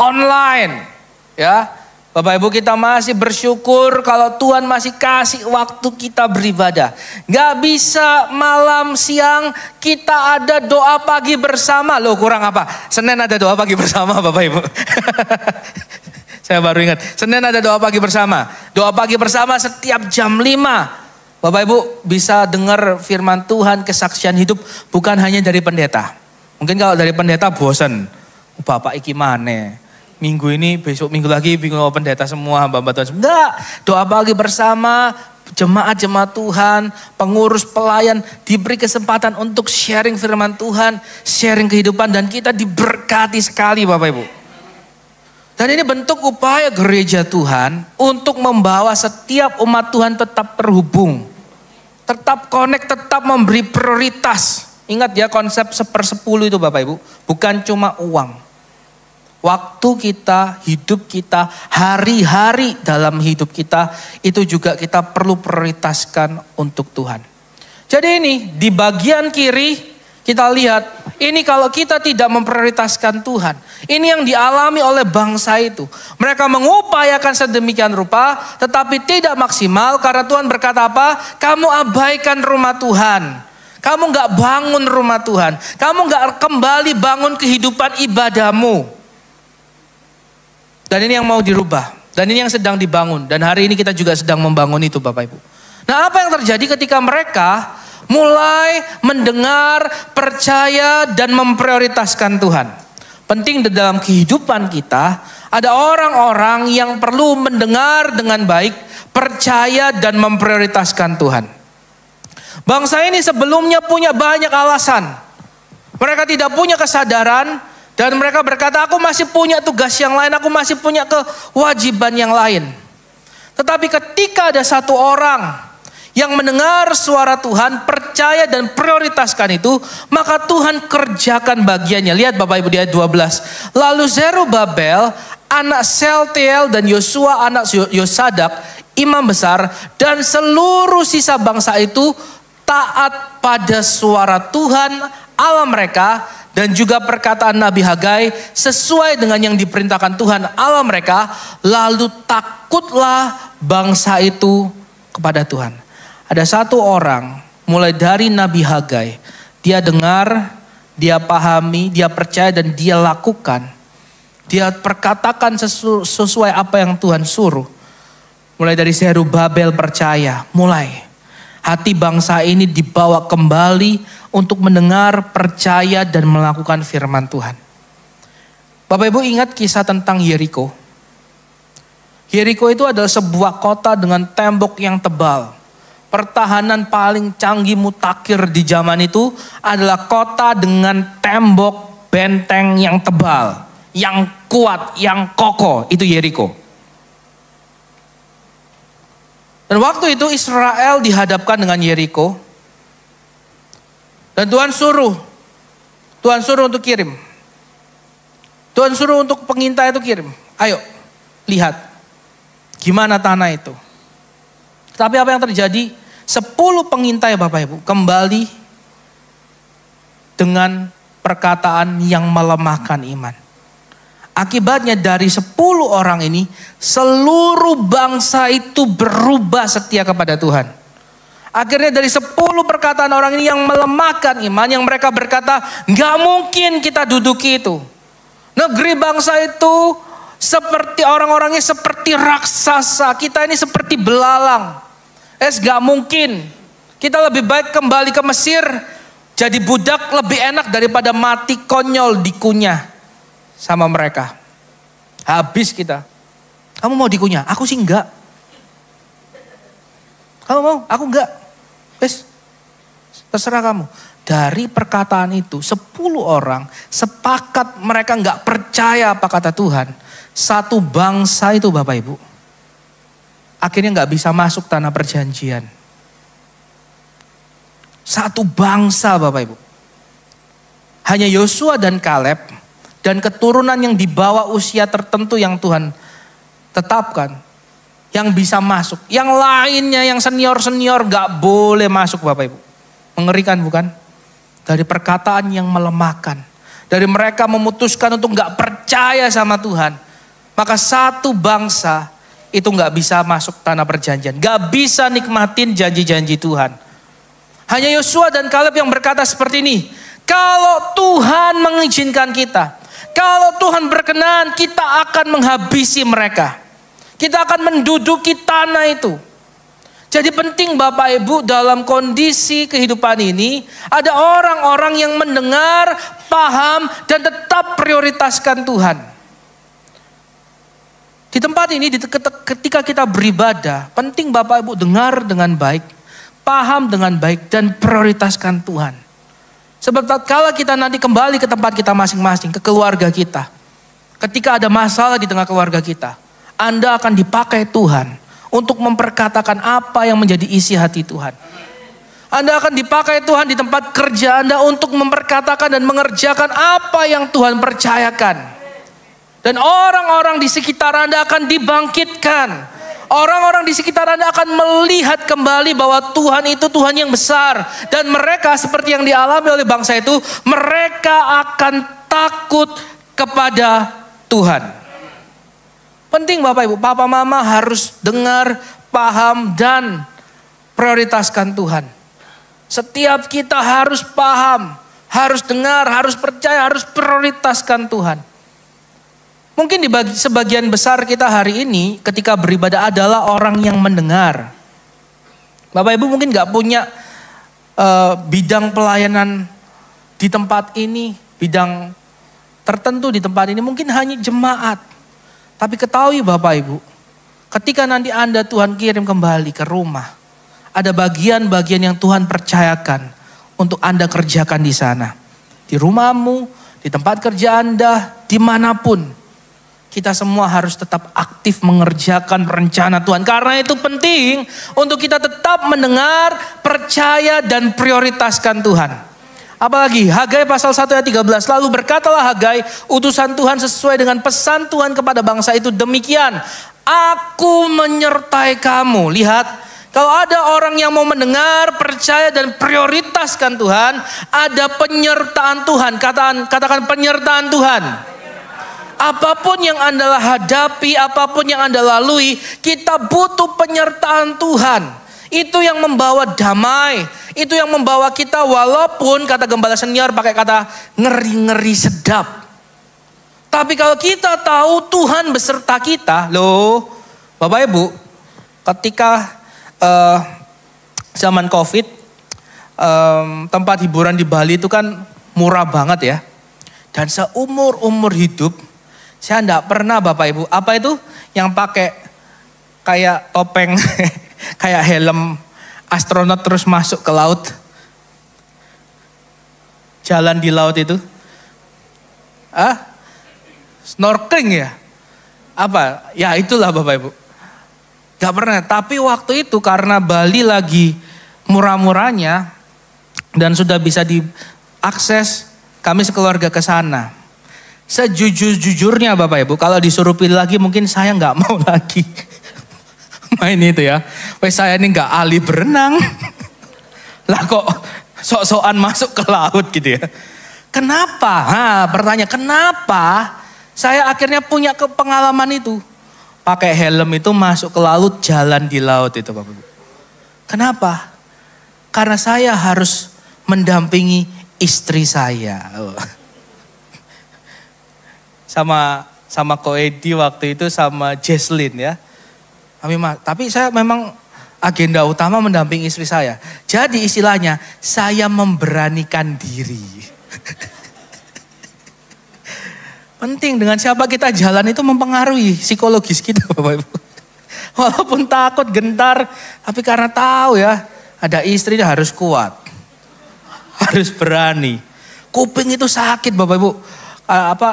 A: online. Ya. Bapak Ibu, kita masih bersyukur kalau Tuhan masih kasih waktu kita beribadah. Gak bisa malam siang kita ada doa pagi bersama. Loh, kurang apa? Senin ada doa pagi bersama Bapak Ibu. Saya baru ingat. Senin ada doa pagi bersama. Doa pagi bersama setiap jam 5. Bapak Ibu bisa dengar firman Tuhan, kesaksian hidup bukan hanya dari pendeta. Mungkin kalau dari pendeta bosan. Bapak iki maneh. Minggu ini, besok minggu lagi, bingung pendeta semua, hamba-hamba Tuhan. Enggak, doa pagi bersama, jemaat-jemaat Tuhan, pengurus pelayan diberi kesempatan untuk sharing firman Tuhan, sharing kehidupan, dan kita diberkati sekali Bapak Ibu. Dan ini bentuk upaya gereja Tuhan untuk membawa setiap umat Tuhan tetap terhubung, tetap connect, tetap memberi prioritas. Ingat ya konsep 1/10 itu Bapak Ibu, bukan cuma uang. Waktu kita, hidup kita, hari-hari dalam hidup kita, itu juga kita perlu prioritaskan untuk Tuhan. Jadi ini di bagian kiri kita lihat, ini kalau kita tidak memprioritaskan Tuhan. Ini yang dialami oleh bangsa itu. Mereka mengupayakan sedemikian rupa, tetapi tidak maksimal karena Tuhan berkata apa? Kamu abaikan rumah Tuhan. Kamu gak bangun rumah Tuhan. Kamu gak kembali bangun kehidupan ibadahmu. Dan ini yang mau dirubah. Dan ini yang sedang dibangun. Dan hari ini kita juga sedang membangun itu Bapak Ibu. Nah, apa yang terjadi ketika mereka mulai mendengar, percaya, dan memprioritaskan Tuhan? Penting di dalam kehidupan kita, ada orang-orang yang perlu mendengar dengan baik, percaya, dan memprioritaskan Tuhan. Bangsa ini sebelumnya punya banyak alasan. Mereka tidak punya kesadaran. Dan mereka berkata, aku masih punya tugas yang lain, aku masih punya kewajiban yang lain. Tetapi ketika ada satu orang yang mendengar suara Tuhan, percaya dan prioritaskan itu, maka Tuhan kerjakan bagiannya. Lihat Bapak Ibu di ayat 12. Lalu Zerubabel, anak Seltiel dan Yosua anak Yosadak, imam besar, dan seluruh sisa bangsa itu taat pada suara Tuhan Allah mereka, dan juga perkataan Nabi Hagai sesuai dengan yang diperintahkan Tuhan Allah mereka. Lalu takutlah bangsa itu kepada Tuhan. Ada satu orang mulai dari Nabi Hagai. Dia dengar, dia pahami, dia percaya dan dia lakukan. Dia perkatakan sesuai apa yang Tuhan suruh. Mulai dari Zerubabel percaya, mulai. Hati bangsa ini dibawa kembali untuk mendengar, percaya, dan melakukan firman Tuhan. Bapak Ibu ingat kisah tentang Yeriko. Yeriko itu adalah sebuah kota dengan tembok yang tebal. Pertahanan paling canggih mutakhir di zaman itu adalah kota dengan tembok benteng yang tebal, yang kuat, yang kokoh. Itu Yeriko. Dan waktu itu Israel dihadapkan dengan Yeriko. Dan Tuhan suruh untuk kirim. Tuhan suruh untuk pengintai itu kirim. Ayo, lihat gimana tanah itu. Tapi apa yang terjadi? 10 pengintai Bapak Ibu kembali dengan perkataan yang melemahkan iman. Akibatnya dari 10 orang ini, seluruh bangsa itu berubah setia kepada Tuhan. Akhirnya dari 10 perkataan orang ini yang melemahkan iman, yang mereka berkata, gak mungkin kita duduki itu. Negeri bangsa itu seperti orang-orangnya seperti raksasa, kita ini seperti belalang. Gak mungkin, kita lebih baik kembali ke Mesir, jadi budak lebih enak daripada mati konyol dikunyah sama mereka. Habis kita. Kamu mau dikunyah? Aku sih enggak. Kamu mau? Aku enggak. Terserah kamu. Dari perkataan itu 10 orang sepakat mereka enggak percaya apa kata Tuhan. Satu bangsa itu Bapak Ibu akhirnya enggak bisa masuk tanah perjanjian. Satu bangsa Bapak Ibu. Hanya Yosua dan Kaleb dan keturunan yang di bawah usia tertentu yang Tuhan tetapkan yang bisa masuk. Yang lainnya yang senior-senior gak boleh masuk Bapak Ibu. Mengerikan bukan? Dari perkataan yang melemahkan. Dari mereka memutuskan untuk gak percaya sama Tuhan. Maka satu bangsa itu gak bisa masuk tanah perjanjian. Gak bisa nikmatin janji-janji Tuhan. Hanya Yosua dan Kaleb yang berkata seperti ini. Kalau Tuhan mengizinkan kita, kalau Tuhan berkenan, kita akan menghabisi mereka. Kita akan menduduki tanah itu. Jadi penting Bapak Ibu dalam kondisi kehidupan ini, ada orang-orang yang mendengar, paham, dan tetap prioritaskan Tuhan. Di tempat ini, ketika kita beribadah, penting Bapak Ibu dengar dengan baik, paham dengan baik, dan prioritaskan Tuhan. Sebab kalau kita nanti kembali ke tempat kita masing-masing, ke keluarga kita. Ketika ada masalah di tengah keluarga kita, Anda akan dipakai Tuhan untuk memperkatakan apa yang menjadi isi hati Tuhan. Anda akan dipakai Tuhan di tempat kerja Anda untuk memperkatakan dan mengerjakan apa yang Tuhan percayakan. Dan orang-orang di sekitar Anda akan dibangkitkan. Orang-orang di sekitar Anda akan melihat kembali bahwa Tuhan itu Tuhan yang besar. Dan mereka seperti yang dialami oleh bangsa itu, mereka akan takut kepada Tuhan. Penting Bapak Ibu, Papa Mama harus dengar, paham, dan prioritaskan Tuhan. Setiap kita harus paham, harus dengar, harus percaya, harus prioritaskan Tuhan. Mungkin di sebagian besar kita hari ini ketika beribadah adalah orang yang mendengar. Bapak Ibu mungkin gak punya bidang pelayanan di tempat ini, bidang tertentu di tempat ini, mungkin hanya jemaat. Tapi ketahui Bapak Ibu, ketika nanti Anda Tuhan kirim kembali ke rumah, ada bagian-bagian yang Tuhan percayakan untuk Anda kerjakan di sana. Di rumahmu, di tempat kerja Anda, dimanapun. Kita semua harus tetap aktif mengerjakan rencana Tuhan. Karena itu penting untuk kita tetap mendengar, percaya, dan prioritaskan Tuhan. Apalagi Hagai pasal 1 ayat 13. Lalu berkatalah Hagai, utusan Tuhan sesuai dengan pesan Tuhan kepada bangsa itu demikian. Aku menyertai kamu. Lihat, kalau ada orang yang mau mendengar, percaya, dan prioritaskan Tuhan, ada penyertaan Tuhan. Katakan penyertaan Tuhan. Apapun yang Anda hadapi, apapun yang Anda lalui, kita butuh penyertaan Tuhan. Itu yang membawa damai. Itu yang membawa kita walaupun kata gembala senior pakai kata ngeri-ngeri sedap. Tapi kalau kita tahu Tuhan beserta kita, loh Bapak Ibu, ketika zaman COVID, tempat hiburan di Bali itu kan murah banget ya. Dan seumur-umur hidup, saya enggak pernah Bapak Ibu, apa itu yang pakai kayak topeng, kayak helm astronot terus masuk ke laut. Jalan di laut itu. Snorkeling ya? Apa? Ya itulah Bapak Ibu. Gak pernah, tapi waktu itu karena Bali lagi murah-murahnya dan sudah bisa diakses, kami sekeluarga ke sana. Sejujur-jujurnya Bapak Ibu, kalau disuruh pilih lagi mungkin saya nggak mau lagi main itu ya. Wes saya ini nggak ahli berenang, lah kok sok-sokan masuk ke laut gitu ya. Kenapa? Pertanyaan kenapa saya akhirnya punya pengalaman itu? Pakai helm itu masuk ke laut, jalan di laut itu Bapak Ibu. Kenapa? Karena saya harus mendampingi istri saya. Sama Ko Edi waktu itu sama Jesslyn ya. Tapi saya memang agenda utama mendampingi istri saya. Jadi istilahnya saya memberanikan diri. Penting dengan siapa kita jalan itu mempengaruhi psikologis kita Bapak Ibu. Walaupun takut, gentar, tapi karena tahu ya ada istri harus kuat. Harus berani. Kuping itu sakit Bapak Ibu.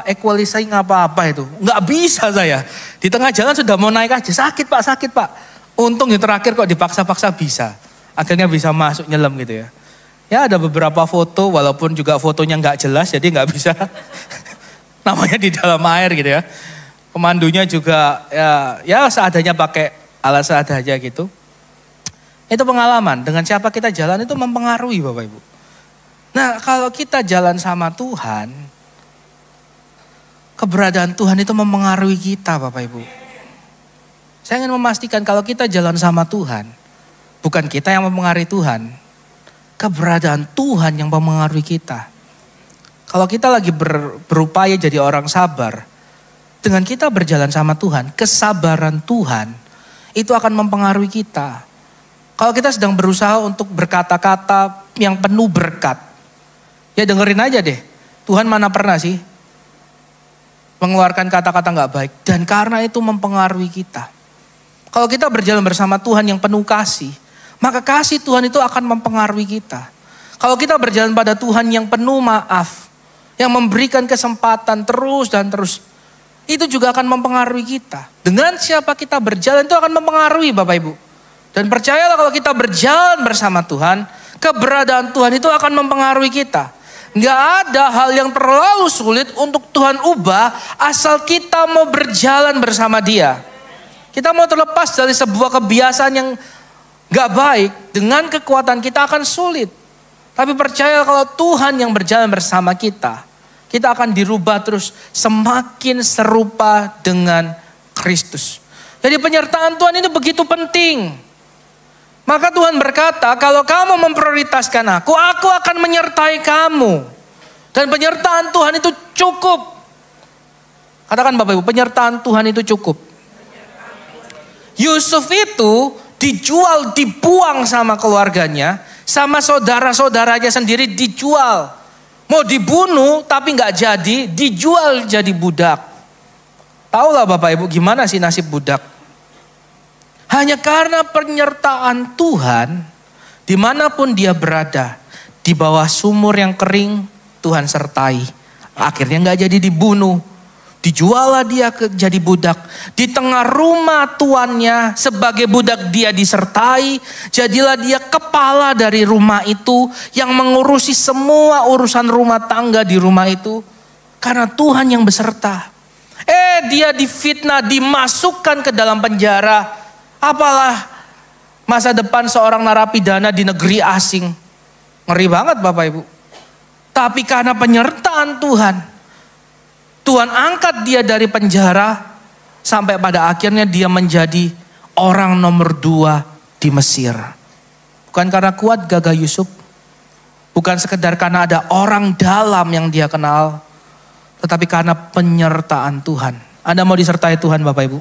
A: Equalizing apa itu. Nggak bisa saya. Di tengah jalan sudah mau naik aja. Sakit Pak. Untung yang terakhir kok dipaksa-paksa bisa. Akhirnya bisa masuk nyelam gitu ya. Ya ada beberapa foto walaupun juga fotonya nggak jelas jadi nggak bisa namanya di dalam air gitu ya. Pemandunya juga ya seadanya pakai alat seadanya gitu. Itu pengalaman dengan siapa kita jalan itu mempengaruhi Bapak Ibu. Nah kalau kita jalan sama Tuhan, keberadaan Tuhan itu mempengaruhi kita Bapak Ibu. Saya ingin memastikan kalau kita jalan sama Tuhan, bukan kita yang mempengaruhi Tuhan. Keberadaan Tuhan yang mempengaruhi kita. Kalau kita lagi berupaya jadi orang sabar, dengan kita berjalan sama Tuhan, kesabaran Tuhan itu akan mempengaruhi kita. Kalau kita sedang berusaha untuk berkata-kata yang penuh berkat, ya dengerin aja deh. Tuhan mana pernah sih mengeluarkan kata-kata gak baik. Dan karena itu mempengaruhi kita. Kalau kita berjalan bersama Tuhan yang penuh kasih, maka kasih Tuhan itu akan mempengaruhi kita. Kalau kita berjalan pada Tuhan yang penuh maaf, yang memberikan kesempatan terus dan terus, itu juga akan mempengaruhi kita. Dengan siapa kita berjalan itu akan mempengaruhi Bapak Ibu. Dan percayalah kalau kita berjalan bersama Tuhan, keberadaan Tuhan itu akan mempengaruhi kita. Nggak ada hal yang terlalu sulit untuk Tuhan ubah asal kita mau berjalan bersama Dia. Kita mau terlepas dari sebuah kebiasaan yang gak baik, dengan kekuatan kita akan sulit. Tapi percaya kalau Tuhan yang berjalan bersama kita akan dirubah terus semakin serupa dengan Kristus. Jadi penyertaan Tuhan ini begitu penting. Maka Tuhan berkata, kalau kamu memprioritaskan aku akan menyertai kamu. Dan penyertaan Tuhan itu cukup. Katakan Bapak Ibu, penyertaan Tuhan itu cukup. Yusuf itu dijual, dibuang sama keluarganya, sama saudara-saudaranya sendiri dijual. Mau dibunuh tapi gak jadi, dijual jadi budak. Tahulah Bapak Ibu gimana sih nasib budak. Hanya karena penyertaan Tuhan, dimanapun dia berada, di bawah sumur yang kering, Tuhan sertai. Akhirnya gak jadi dibunuh. Dijuallah dia jadi budak. Di tengah rumah tuannya sebagai budak dia disertai. Jadilah dia kepala dari rumah itu yang mengurusi semua urusan rumah tangga di rumah itu. Karena Tuhan yang beserta. Dia difitnah, dimasukkan ke dalam penjara. Apalah masa depan seorang narapidana di negeri asing. Ngeri banget Bapak Ibu. Tapi karena penyertaan Tuhan, Tuhan angkat dia dari penjara sampai pada akhirnya dia menjadi orang nomor 2 di Mesir. Bukan karena kuat gagah Yusuf, bukan sekedar karena ada orang dalam yang dia kenal, tetapi karena penyertaan Tuhan. Anda mau disertai Tuhan Bapak Ibu?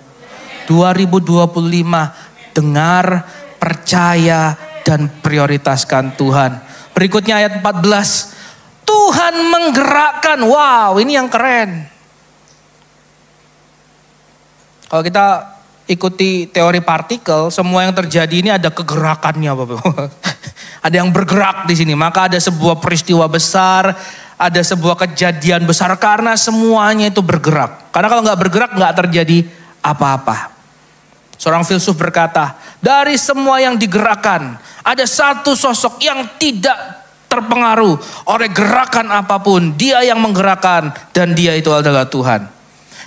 A: 2025 dengar, percaya dan prioritaskan Tuhan. Berikutnya ayat 14. Tuhan menggerakkan. Wow, ini yang keren. Kalau kita ikuti teori partikel, semua yang terjadi ini ada kegerakannya Bapak. Ada yang bergerak di sini. Maka ada sebuah peristiwa besar, ada sebuah kejadian besar karena semuanya itu bergerak. Karena kalau nggak bergerak nggak terjadi apa-apa. Seorang filsuf berkata, dari semua yang digerakkan, ada satu sosok yang tidak terpengaruh oleh gerakan apapun. Dia yang menggerakkan dan dia itu adalah Tuhan.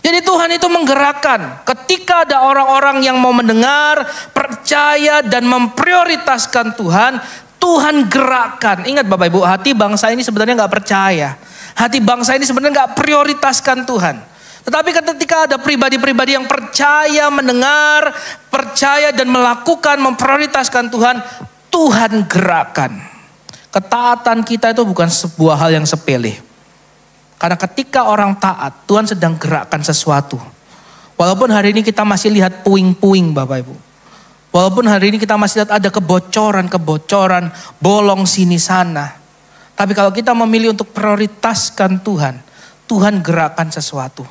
A: Jadi Tuhan itu menggerakkan. Ketika ada orang-orang yang mau mendengar, percaya dan memprioritaskan Tuhan, Tuhan gerakkan. Ingat Bapak Ibu, hati bangsa ini sebenarnya gak percaya. Hati bangsa ini sebenarnya gak prioritaskan Tuhan. Tetapi ketika ada pribadi-pribadi yang percaya, mendengar, percaya dan melakukan, memprioritaskan Tuhan, Tuhan gerakkan. Ketaatan kita itu bukan sebuah hal yang sepele. Karena ketika orang taat, Tuhan sedang gerakkan sesuatu. Walaupun hari ini kita masih lihat puing-puing Bapak Ibu. Walaupun hari ini kita masih lihat ada kebocoran-kebocoran, bolong sini sana. Tapi kalau kita memilih untuk prioritaskan Tuhan, Tuhan gerakkan sesuatu.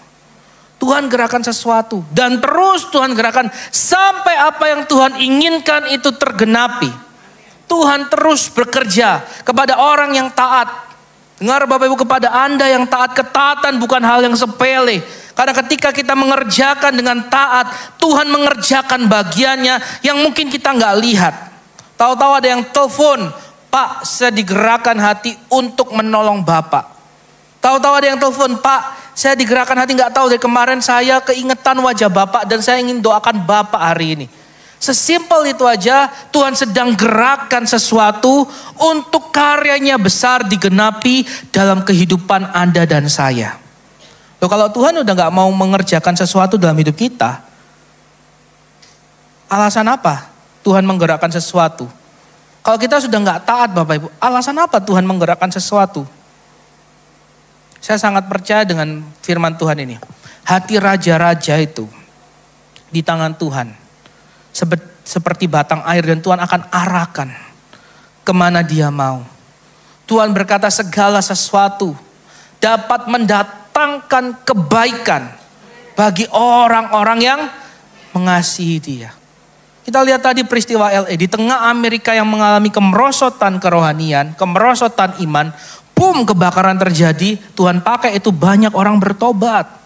A: Tuhan gerakkan sesuatu. Dan terus Tuhan gerakkan sampai apa yang Tuhan inginkan itu tergenapi. Tuhan terus bekerja kepada orang yang taat. Dengar Bapak Ibu, kepada Anda yang taat, ketaatan bukan hal yang sepele. Karena ketika kita mengerjakan dengan taat, Tuhan mengerjakan bagiannya yang mungkin kita nggak lihat. Tahu-tahu ada yang telepon, Pak, saya digerakkan hati untuk menolong Bapak. Tahu-tahu ada yang telepon, Pak, saya digerakkan hati, nggak tahu dari kemarin saya keingetan wajah Bapak dan saya ingin doakan Bapak hari ini. Sesimpel itu aja, Tuhan sedang gerakkan sesuatu untuk karyanya besar digenapi dalam kehidupan Anda dan saya. Loh, kalau Tuhan udah gak mau mengerjakan sesuatu dalam hidup kita, alasan apa Tuhan menggerakkan sesuatu? Kalau kita sudah gak taat Bapak Ibu, alasan apa Tuhan menggerakkan sesuatu? Saya sangat percaya dengan firman Tuhan ini. Hati raja-raja itu di tangan Tuhan. Seperti batang air dan Tuhan akan arahkan kemana dia mau. Tuhan berkata segala sesuatu dapat mendatangkan kebaikan bagi orang-orang yang mengasihi dia. Kita lihat tadi peristiwa LA di tengah Amerika yang mengalami kemerosotan kerohanian, kemerosotan iman, boom, kebakaran terjadi, Tuhan pakai itu banyak orang bertobat.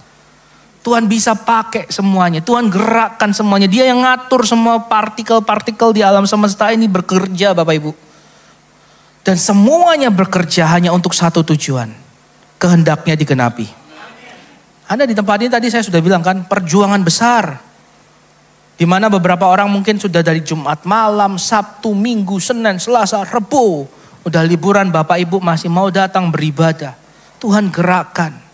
A: Tuhan bisa pakai semuanya, Tuhan gerakkan semuanya. Dia yang ngatur semua partikel-partikel di alam semesta ini bekerja Bapak Ibu. Dan semuanya bekerja hanya untuk satu tujuan, kehendaknya digenapi. Anda di tempat ini tadi saya sudah bilang kan, perjuangan besar. Di mana beberapa orang mungkin sudah dari Jumat malam, Sabtu, Minggu, Senin, Selasa, Rebo. Udah liburan Bapak Ibu masih mau datang beribadah. Tuhan gerakkan.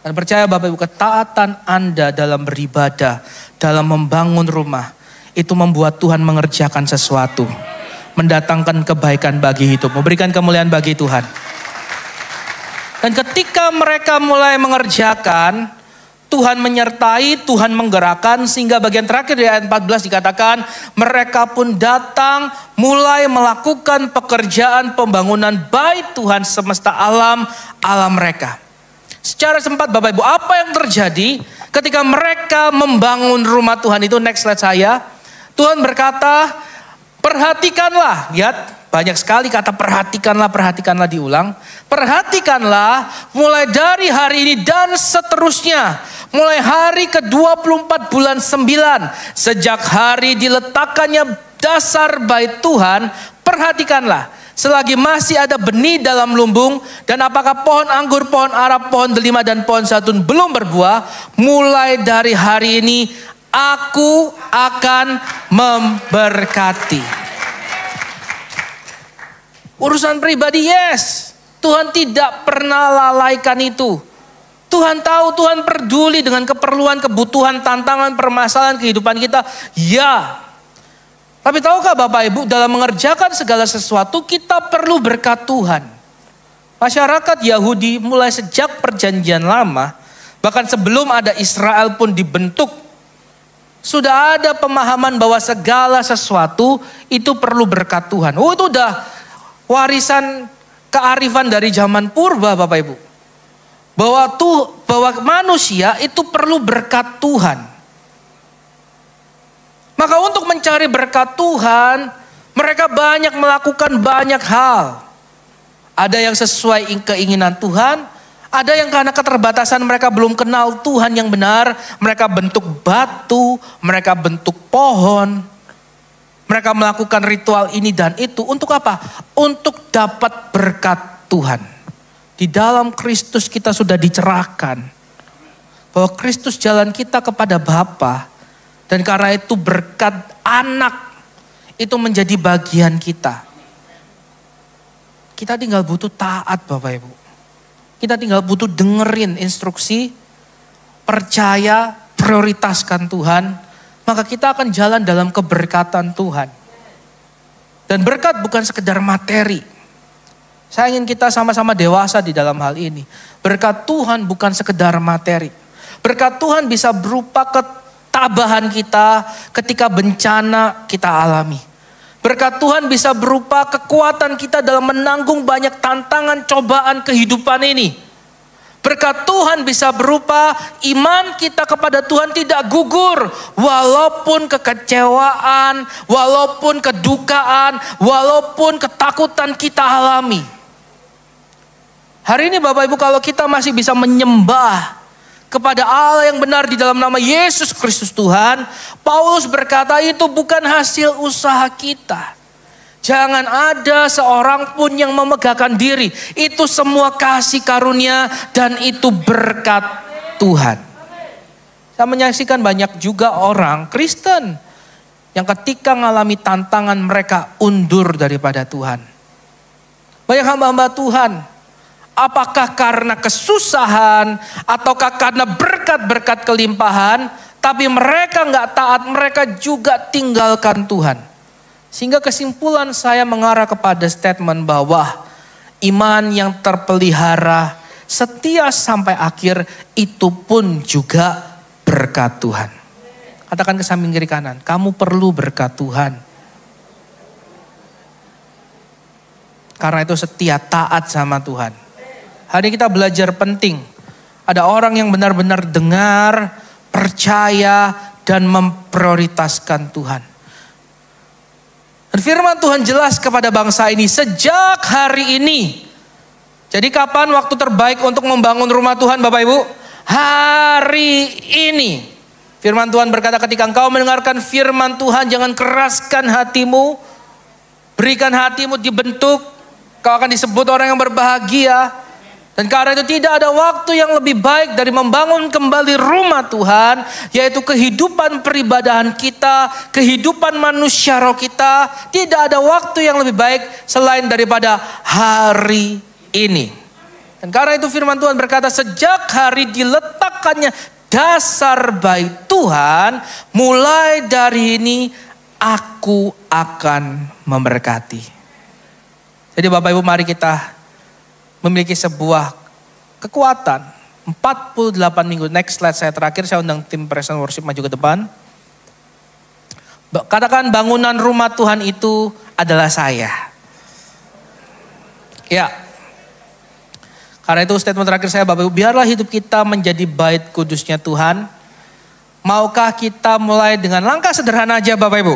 A: Dan percaya Bapak Ibu, ketaatan Anda dalam beribadah, dalam membangun rumah, itu membuat Tuhan mengerjakan sesuatu. Mendatangkan kebaikan bagi hidup, memberikan kemuliaan bagi Tuhan. Dan ketika mereka mulai mengerjakan, Tuhan menyertai, Tuhan menggerakkan, sehingga bagian terakhir di ayat 14 dikatakan, mereka pun datang mulai melakukan pekerjaan pembangunan bait Tuhan semesta alam mereka. Secara sempat Bapak Ibu, apa yang terjadi ketika mereka membangun rumah Tuhan itu? Next slide saya. Tuhan berkata, perhatikanlah. Lihat, banyak sekali kata perhatikanlah diulang. Perhatikanlah mulai dari hari ini dan seterusnya. Mulai hari ke-24 bulan 9. Sejak hari diletakkannya dasar bait Tuhan, perhatikanlah. Selagi masih ada benih dalam lumbung, dan apakah pohon anggur, pohon ara, pohon delima, dan pohon zaitun belum berbuah, mulai dari hari ini aku akan memberkati. Urusan pribadi, yes. Tuhan tidak pernah lalaikan itu. Tuhan tahu, Tuhan peduli dengan keperluan, kebutuhan, tantangan, permasalahan kehidupan kita. Ya. Tapi tahukah Bapak Ibu, dalam mengerjakan segala sesuatu kita perlu berkat Tuhan. Masyarakat Yahudi mulai sejak perjanjian lama, bahkan sebelum ada Israel pun dibentuk, sudah ada pemahaman bahwa segala sesuatu itu perlu berkat Tuhan. Oh, itu udah warisan kearifan dari zaman purba Bapak Ibu. Bahwa manusia itu perlu berkat Tuhan. Maka untuk mencari berkat Tuhan, mereka banyak melakukan banyak hal. Ada yang sesuai keinginan Tuhan, ada yang karena keterbatasan mereka belum kenal Tuhan yang benar, mereka bentuk batu, mereka bentuk pohon. Mereka melakukan ritual ini dan itu untuk apa? Untuk dapat berkat Tuhan. Di dalam Kristus kita sudah dicerahkan bahwa Kristus jalan kita kepada Bapa. Dan karena itu berkat anak itu menjadi bagian kita. Kita tinggal butuh taat Bapak Ibu. Kita tinggal butuh dengerin instruksi, percaya, prioritaskan Tuhan. Maka kita akan jalan dalam keberkatan Tuhan. Dan berkat bukan sekedar materi. Saya ingin kita sama-sama dewasa di dalam hal ini. Berkat Tuhan bukan sekedar materi. Berkat Tuhan bisa berupa ketabahan kita ketika bencana kita alami. Berkat Tuhan bisa berupa kekuatan kita dalam menanggung banyak tantangan cobaan kehidupan ini. Berkat Tuhan bisa berupa iman kita kepada Tuhan tidak gugur. Walaupun kekecewaan, walaupun kedukaan, walaupun ketakutan kita alami. Hari ini Bapak Ibu, kalau kita masih bisa menyembah kepada Allah yang benar di dalam nama Yesus Kristus Tuhan, Paulus berkata itu bukan hasil usaha kita. Jangan ada seorang pun yang memegahkan diri. Itu semua kasih karunia dan itu berkat Tuhan. Saya menyaksikan banyak juga orang Kristen yang ketika mengalami tantangan mereka undur daripada Tuhan. Banyak hamba-hamba Tuhan. Apakah karena kesusahan ataukah karena berkat-berkat kelimpahan, tapi mereka nggak taat, mereka juga tinggalkan Tuhan. Sehingga kesimpulan saya mengarah kepada statement bahwa iman yang terpelihara setia sampai akhir itu pun juga berkat Tuhan. Katakan ke samping kiri kanan, kamu perlu berkat Tuhan. Karena itu setia taat sama Tuhan. Hari ini kita belajar penting. Ada orang yang benar-benar dengar, percaya, dan memprioritaskan Tuhan. Dan firman Tuhan jelas kepada bangsa ini sejak hari ini. Jadi kapan waktu terbaik untuk membangun rumah Tuhan Bapak Ibu? Hari ini. Firman Tuhan berkata ketika engkau mendengarkan firman Tuhan jangan keraskan hatimu. Berikan hatimu dibentuk. Kau akan disebut orang yang berbahagia. Dan karena itu tidak ada waktu yang lebih baik dari membangun kembali rumah Tuhan. Yaitu kehidupan peribadahan kita, kehidupan manusia roh kita. Tidak ada waktu yang lebih baik selain daripada hari ini. Dan karena itu firman Tuhan berkata sejak hari diletakkannya dasar bait Tuhan. Mulai dari ini aku akan memberkati. Jadi Bapak Ibu mari kita memiliki sebuah kekuatan. 48 minggu. Next slide saya terakhir. Saya undang tim Present Worship maju ke depan. Katakan bangunan rumah Tuhan itu adalah saya. Ya. Karena itu statement terakhir saya Bapak Ibu. Biarlah hidup kita menjadi bait kudusnya Tuhan. Maukah kita mulai dengan langkah sederhana aja Bapak Ibu.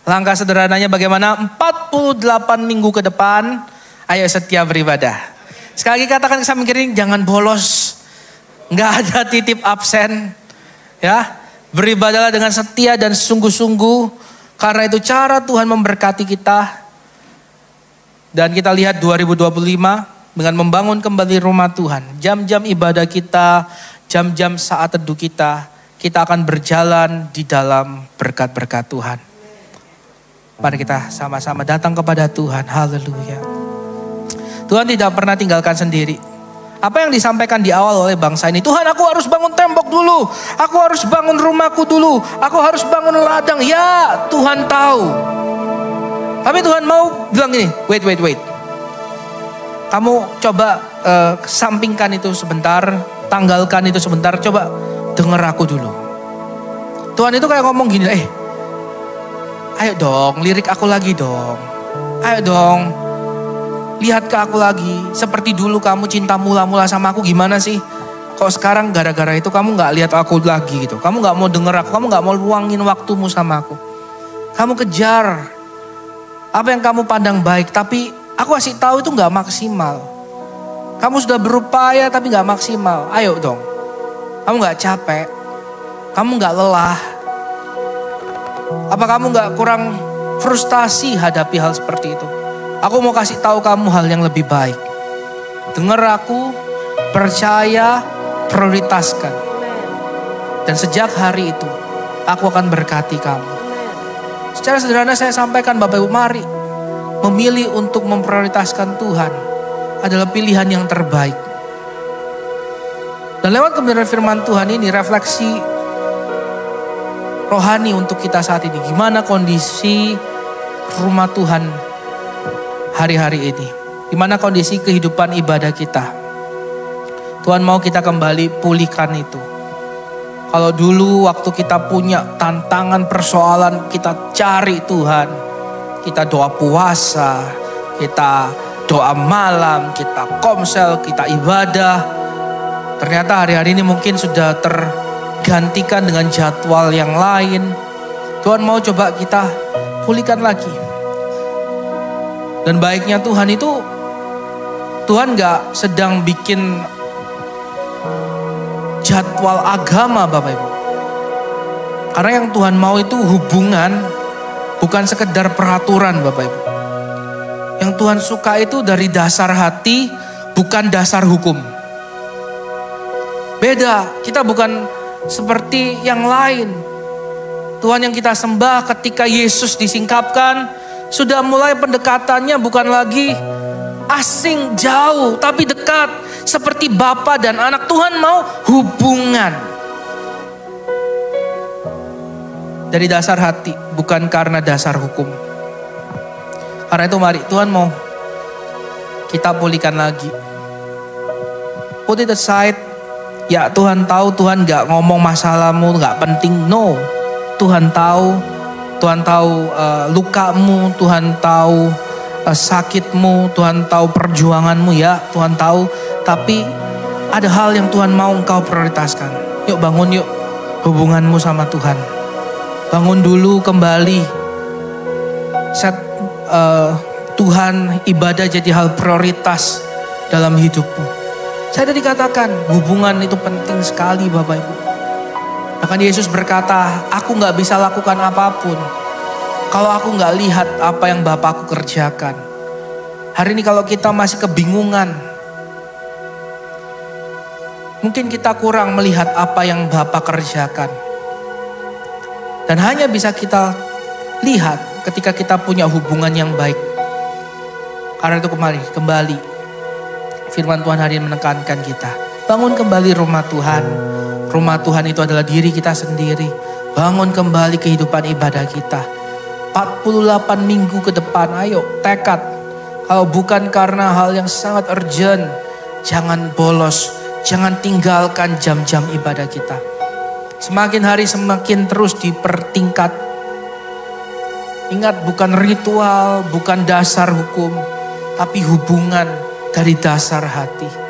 A: Langkah sederhananya bagaimana? 48 minggu ke depan. Ayo setia beribadah. Sekali lagi katakan ke samping kiri, jangan bolos. Nggak ada titip absen. Ya, beribadahlah dengan setia dan sungguh-sungguh. Karena itu cara Tuhan memberkati kita. Dan kita lihat 2025 dengan membangun kembali rumah Tuhan. Jam-jam ibadah kita, jam-jam saat teduh kita akan berjalan di dalam berkat-berkat Tuhan. Mari kita sama-sama datang kepada Tuhan. Haleluya. Tuhan tidak pernah tinggalkan sendiri. Apa yang disampaikan di awal oleh bangsa ini. Tuhan aku harus bangun tembok dulu. Aku harus bangun rumahku dulu. Aku harus bangun ladang. Ya Tuhan tahu. Tapi Tuhan mau bilang gini. Wait. Kamu coba sampingkan itu sebentar. Tanggalkan itu sebentar. Coba dengar aku dulu. Tuhan itu kayak ngomong gini. Ayo dong lirik aku lagi dong. Ayo dong. Lihat ke aku lagi, seperti dulu kamu cinta mula-mula sama aku gimana sih? Kok sekarang gara-gara itu kamu gak lihat aku lagi gitu. Kamu gak mau denger aku, kamu gak mau luangin waktumu sama aku. Kamu kejar apa yang kamu pandang baik, tapi aku kasih tahu itu gak maksimal. Kamu sudah berupaya tapi gak maksimal. Ayo dong, kamu gak capek, kamu gak lelah. Apa kamu gak kurang frustasi hadapi hal seperti itu? Aku mau kasih tahu kamu hal yang lebih baik. Dengar aku, percaya, prioritaskan. Dan sejak hari itu, aku akan berkati kamu. Secara sederhana saya sampaikan Bapak Ibu mari. Memilih untuk memprioritaskan Tuhan adalah pilihan yang terbaik. Dan lewat kebenaran firman Tuhan ini refleksi rohani untuk kita saat ini. Gimana kondisi rumah Tuhan hari-hari ini. Gimana kondisi kehidupan ibadah kita. Tuhan mau kita kembali pulihkan itu. Kalau dulu waktu kita punya tantangan persoalan kita cari Tuhan. Kita doa puasa. Kita doa malam. Kita komsel. Kita ibadah. Ternyata hari-hari ini mungkin sudah tergantikan dengan jadwal yang lain. Tuhan mau coba kita pulihkan lagi. Dan baiknya Tuhan itu, Tuhan gak sedang bikin jadwal agama Bapak Ibu. Karena yang Tuhan mau itu hubungan, bukan sekedar peraturan Bapak Ibu. Tuhan suka itu dari dasar hati, bukan dasar hukum. Beda, kita bukan seperti yang lain. Tuhan yang kita sembah ketika Yesus disingkapkan, sudah mulai pendekatannya bukan lagi asing, jauh, tapi dekat. Seperti Bapa dan anak. Tuhan mau hubungan. Dari dasar hati, bukan karena dasar hukum. Karena itu mari, Tuhan mau kita pulihkan lagi. Put it aside. Ya Tuhan tahu, Tuhan gak ngomong masalahmu, gak penting. No, Tuhan tahu lukamu, Tuhan tahu sakitmu, Tuhan tahu perjuanganmu, ya Tuhan tahu. Tapi ada hal yang Tuhan mau engkau prioritaskan. Yuk bangun yuk hubunganmu sama Tuhan. Bangun dulu kembali. Set Tuhan, ibadah jadi hal prioritas dalam hidupmu. Saya tadi katakan hubungan itu penting sekali Bapak Ibu. Bahkan Yesus berkata, aku gak bisa lakukan apapun kalau aku gak lihat apa yang Bapakku kerjakan. Hari ini kalau kita masih kebingungan, mungkin kita kurang melihat apa yang Bapa kerjakan. Dan hanya bisa kita lihat ketika kita punya hubungan yang baik. Karena itu kembali. Firman Tuhan hari ini menekankan kita. Bangun kembali rumah Tuhan. Rumah Tuhan itu adalah diri kita sendiri. Bangun kembali kehidupan ibadah kita. 48 minggu ke depan, ayo tekad. Kalau bukan karena hal yang sangat urgent, jangan bolos. Jangan tinggalkan jam-jam ibadah kita. Semakin hari semakin terus dipertingkat. Ingat, bukan ritual, bukan dasar hukum, tapi hubungan dari dasar hati.